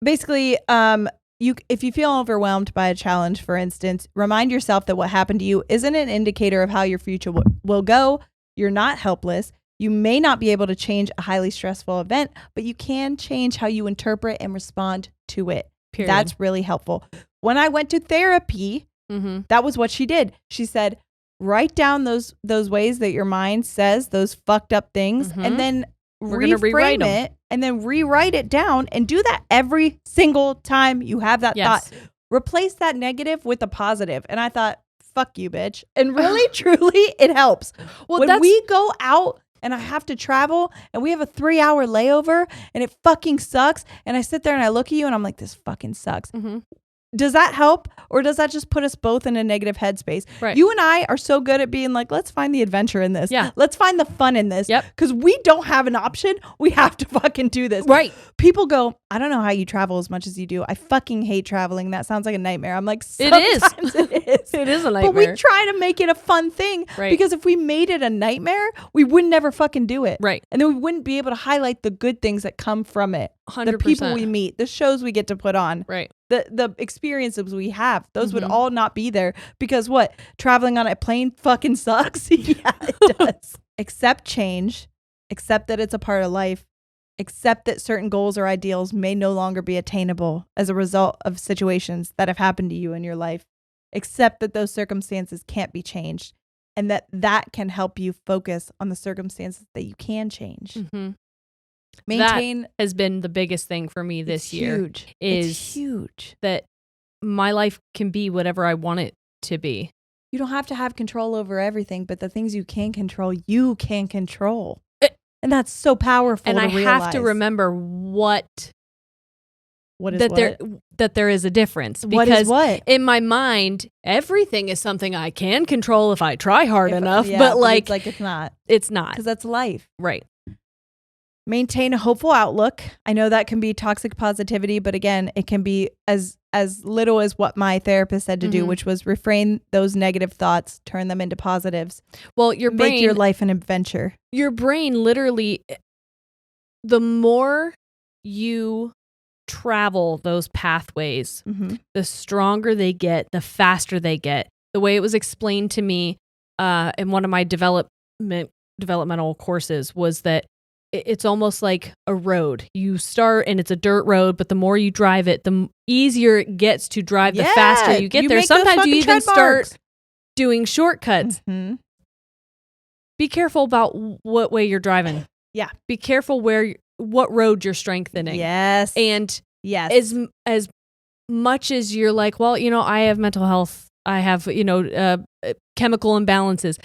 Basically, if you feel overwhelmed by a challenge, for instance, remind yourself that what happened to you isn't an indicator of how your future will go. You're not helpless. You may not be able to change a highly stressful event, but you can change how you interpret and respond to it. Period. That's really helpful. When I went to therapy, that was what she did. She said, write down those ways that your mind says those fucked up things, and then reframe it, and then rewrite it down, and do that every single time you have that thought. Replace that negative with a positive. And I thought, fuck you, bitch. And really, truly, it helps. Well, when we go out and I have to travel and we have a 3-hour layover and it fucking sucks, and I sit there and I look at you and I'm like, this fucking sucks. Does that help, or does that just put us both in a negative headspace? Right. You and I are so good at being like, let's find the adventure in this. Yeah. Let's find the fun in this. Yep. Because we don't have an option. We have to fucking do this. Right. People go, I don't know how you travel as much as you do. I fucking hate traveling. That sounds like a nightmare. I'm like, sometimes it is. It is a nightmare. But we try to make it a fun thing. Right. Because if we made it a nightmare, we would never fucking do it. Right. And then we wouldn't be able to highlight the good things that come from it. 100%. The people we meet, the shows we get to put on. Right. The experiences we have, those would all not be there, because what? Traveling on a plane fucking sucks. Yeah, it does. Accept change. Accept that it's a part of life. Accept that certain goals or ideals may no longer be attainable as a result of situations that have happened to you in your life. Accept that those circumstances can't be changed, and that can help you focus on the circumstances that you can change. Maintain. That has been the biggest thing for me this year. Huge. It's huge that my life can be whatever I want it to be. You don't have to have control over everything, but the things you can control, you can control. And that's so powerful. And I realize. have to remember what is that there is a difference. Because what is what? In my mind, everything is something I can control if I try hard enough. Yeah, but like it's not. It's not. Because that's life. Right. Maintain a hopeful outlook. I know that can be toxic positivity, but again, it can be as little as what my therapist said to do, which was refrain those negative thoughts, turn them into positives. Well, make your life an adventure. Your brain literally, the more you travel those pathways, the stronger they get, the faster they get. The way it was explained to me in one of my developmental courses was that it's almost like a road. You start and it's a dirt road, but the more you drive it, the easier it gets to drive, the faster you get there. Sometimes you even start doing shortcuts. Be careful about what way you're driving. Yeah. Be careful what road you're strengthening. Yes. And as much as you're like, well, I have mental health, I have, chemical imbalances.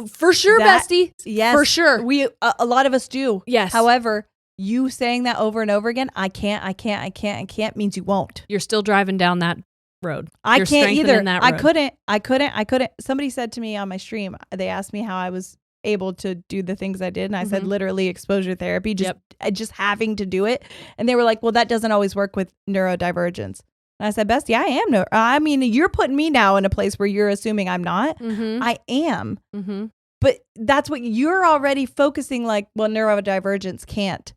For sure, bestie. Yes. For sure. We a lot of us do. Yes. However, you saying that over and over again, I can't means you won't. You're still driving down that road. I You're can't either. that road. I couldn't. Somebody said to me on my stream, they asked me how I was able to do the things I did. And I said, literally exposure therapy, just having to do it. And they were like, well, that doesn't always work with neurodivergence. And I said, Bestie, I am. I mean, you're putting me now in a place where you're assuming I'm not. I am. But that's what you're already focusing like, well, neurodivergence can't.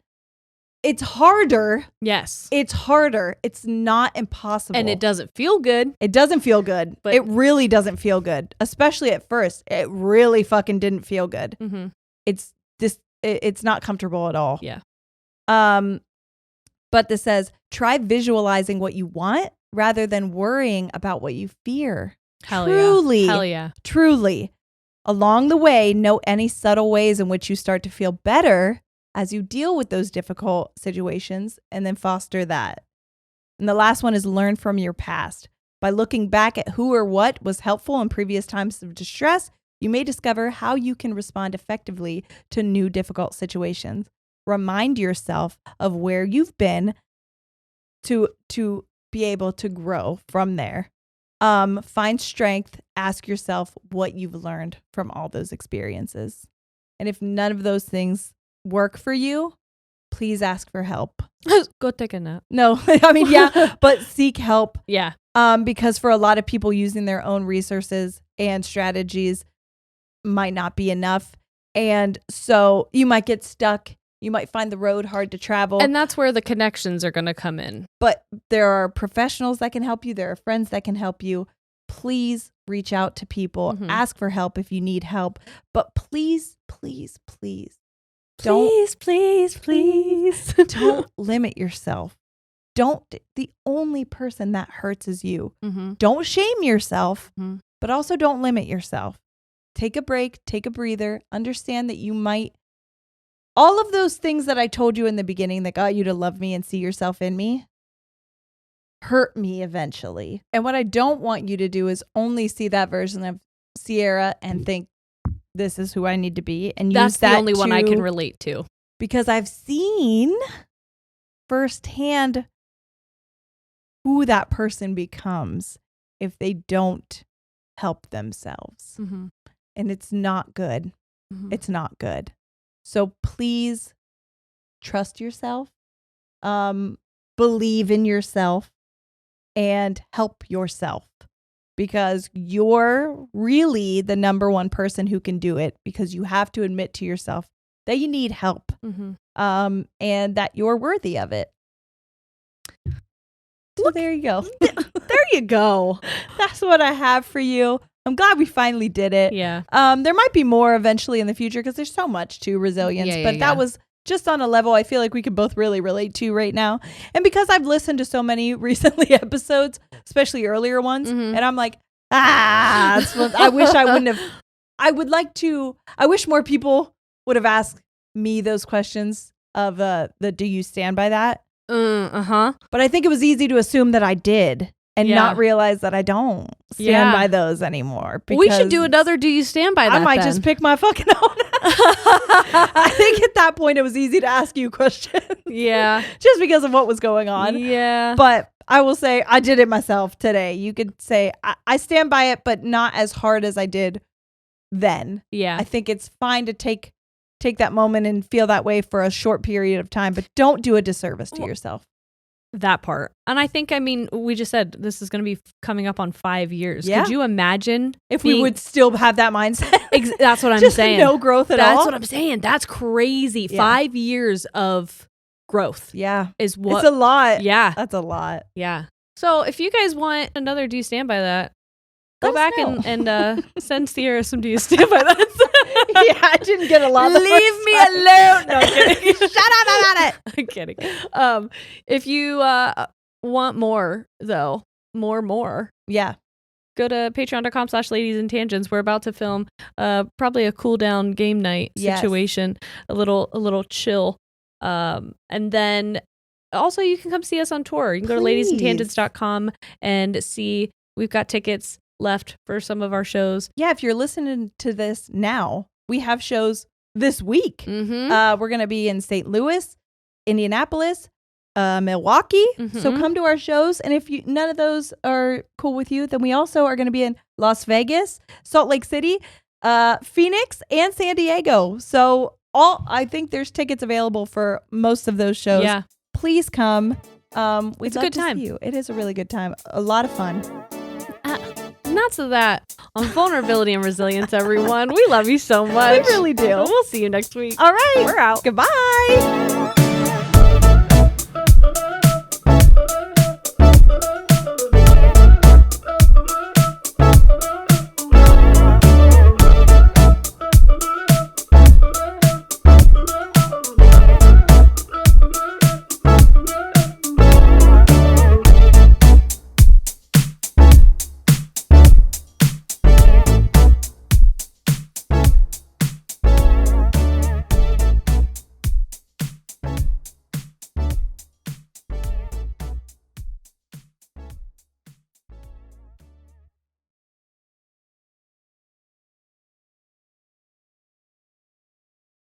It's harder. Yes. It's harder. It's not impossible. And it doesn't feel good. It doesn't feel good. But it really doesn't feel good. Especially at first. It really fucking didn't feel good. It's not comfortable at all. Yeah. But this says, try visualizing what you want rather than worrying about what you fear. Truly. Hell yeah. Truly. Along the way, note any subtle ways in which you start to feel better as you deal with those difficult situations, and then foster that. And the last one is learn from your past. By looking back at who or what was helpful in previous times of distress, you may discover how you can respond effectively to new difficult situations. Remind yourself of where you've been to be able to grow from there. Find strength. Ask yourself what you've learned from all those experiences. And if none of those things work for you, please ask for help. Go take a nap. No, I mean, yeah, but seek help. Yeah. Because for a lot of people, using their own resources and strategies might not be enough. And so you might get stuck. You might find the road hard to travel. And that's where the connections are going to come in. But there are professionals that can help you. There are friends that can help you. Please reach out to people. Ask for help if you need help. But please, please, please. Please. Don't limit yourself. The only person that hurts is you. Don't shame yourself, but also don't limit yourself. Take a break, take a breather, understand that you might, all of those things that I told you in the beginning that got you to love me and see yourself in me, hurt me eventually. And what I don't want you to do is only see that version of Sierra and think, this is who I need to be, and that's the only one I can relate to, because I've seen firsthand who that person becomes if they don't help themselves, and it's not good. It's not good. So please trust yourself, believe in yourself, and help yourself. Because you're really the number one person who can do it, because you have to admit to yourself that you need help, and that you're worthy of it. So there you go. There you go. That's what I have for you. I'm glad we finally did it. Yeah. There might be more eventually in the future because there's so much to resilience, but that was just on a level I feel like we could both really relate to right now. And because I've listened to so many recently episodes, especially earlier ones, and I'm like, I wish I wouldn't have. I wish more people would have asked me those questions of the do you stand by that? But I think it was easy to assume that I did and not realize that I don't stand by those anymore. We should do another do you stand by that? I might just pick my fucking own. I think at that point it was easy to ask you questions. Yeah. Just because of what was going on. Yeah. But I will say I did it myself today. You could say I stand by it, but not as hard as I did then. Yeah. I think it's fine to take that moment and feel that way for a short period of time, but don't do a disservice to yourself. That part. And I think, we just said this is going to be coming up on 5 years. Yeah. Could you imagine if we would still have that mindset? That's what I'm just saying. No growth at all. That's what I'm saying. That's crazy. Yeah. 5 years of growth. Yeah. Is what? It's a lot. Yeah. That's a lot. Yeah. So if you guys want another do you stand by that, go back and send Sierra some do you stand by that. Yeah, I didn't get a lot. Leave me alone. No, I'm kidding. Shut up about it. I'm kidding. If you want more, though, more. Yeah. Go to patreon.com/ladiesandtangents. We're about to film probably a cool down game night situation, a little chill. And then also you can come see us on tour. You can go to ladiesandtangents.com and see we've got tickets left for some of our shows. Yeah, if you're listening to this now, we have shows this week. We're going to be in St. Louis, Indianapolis, Milwaukee. So come to our shows. And if none of those are cool with you, then we also are going to be in Las Vegas, Salt Lake City, Phoenix and San Diego. So I think there's tickets available for most of those shows. Yeah. Please come. We'd It's a love good to time. see you. It is a really good time. A lot of fun. Not so that on vulnerability and resilience, everyone. We love you so much. We really do. We'll see you next week. All right. We're out. Goodbye.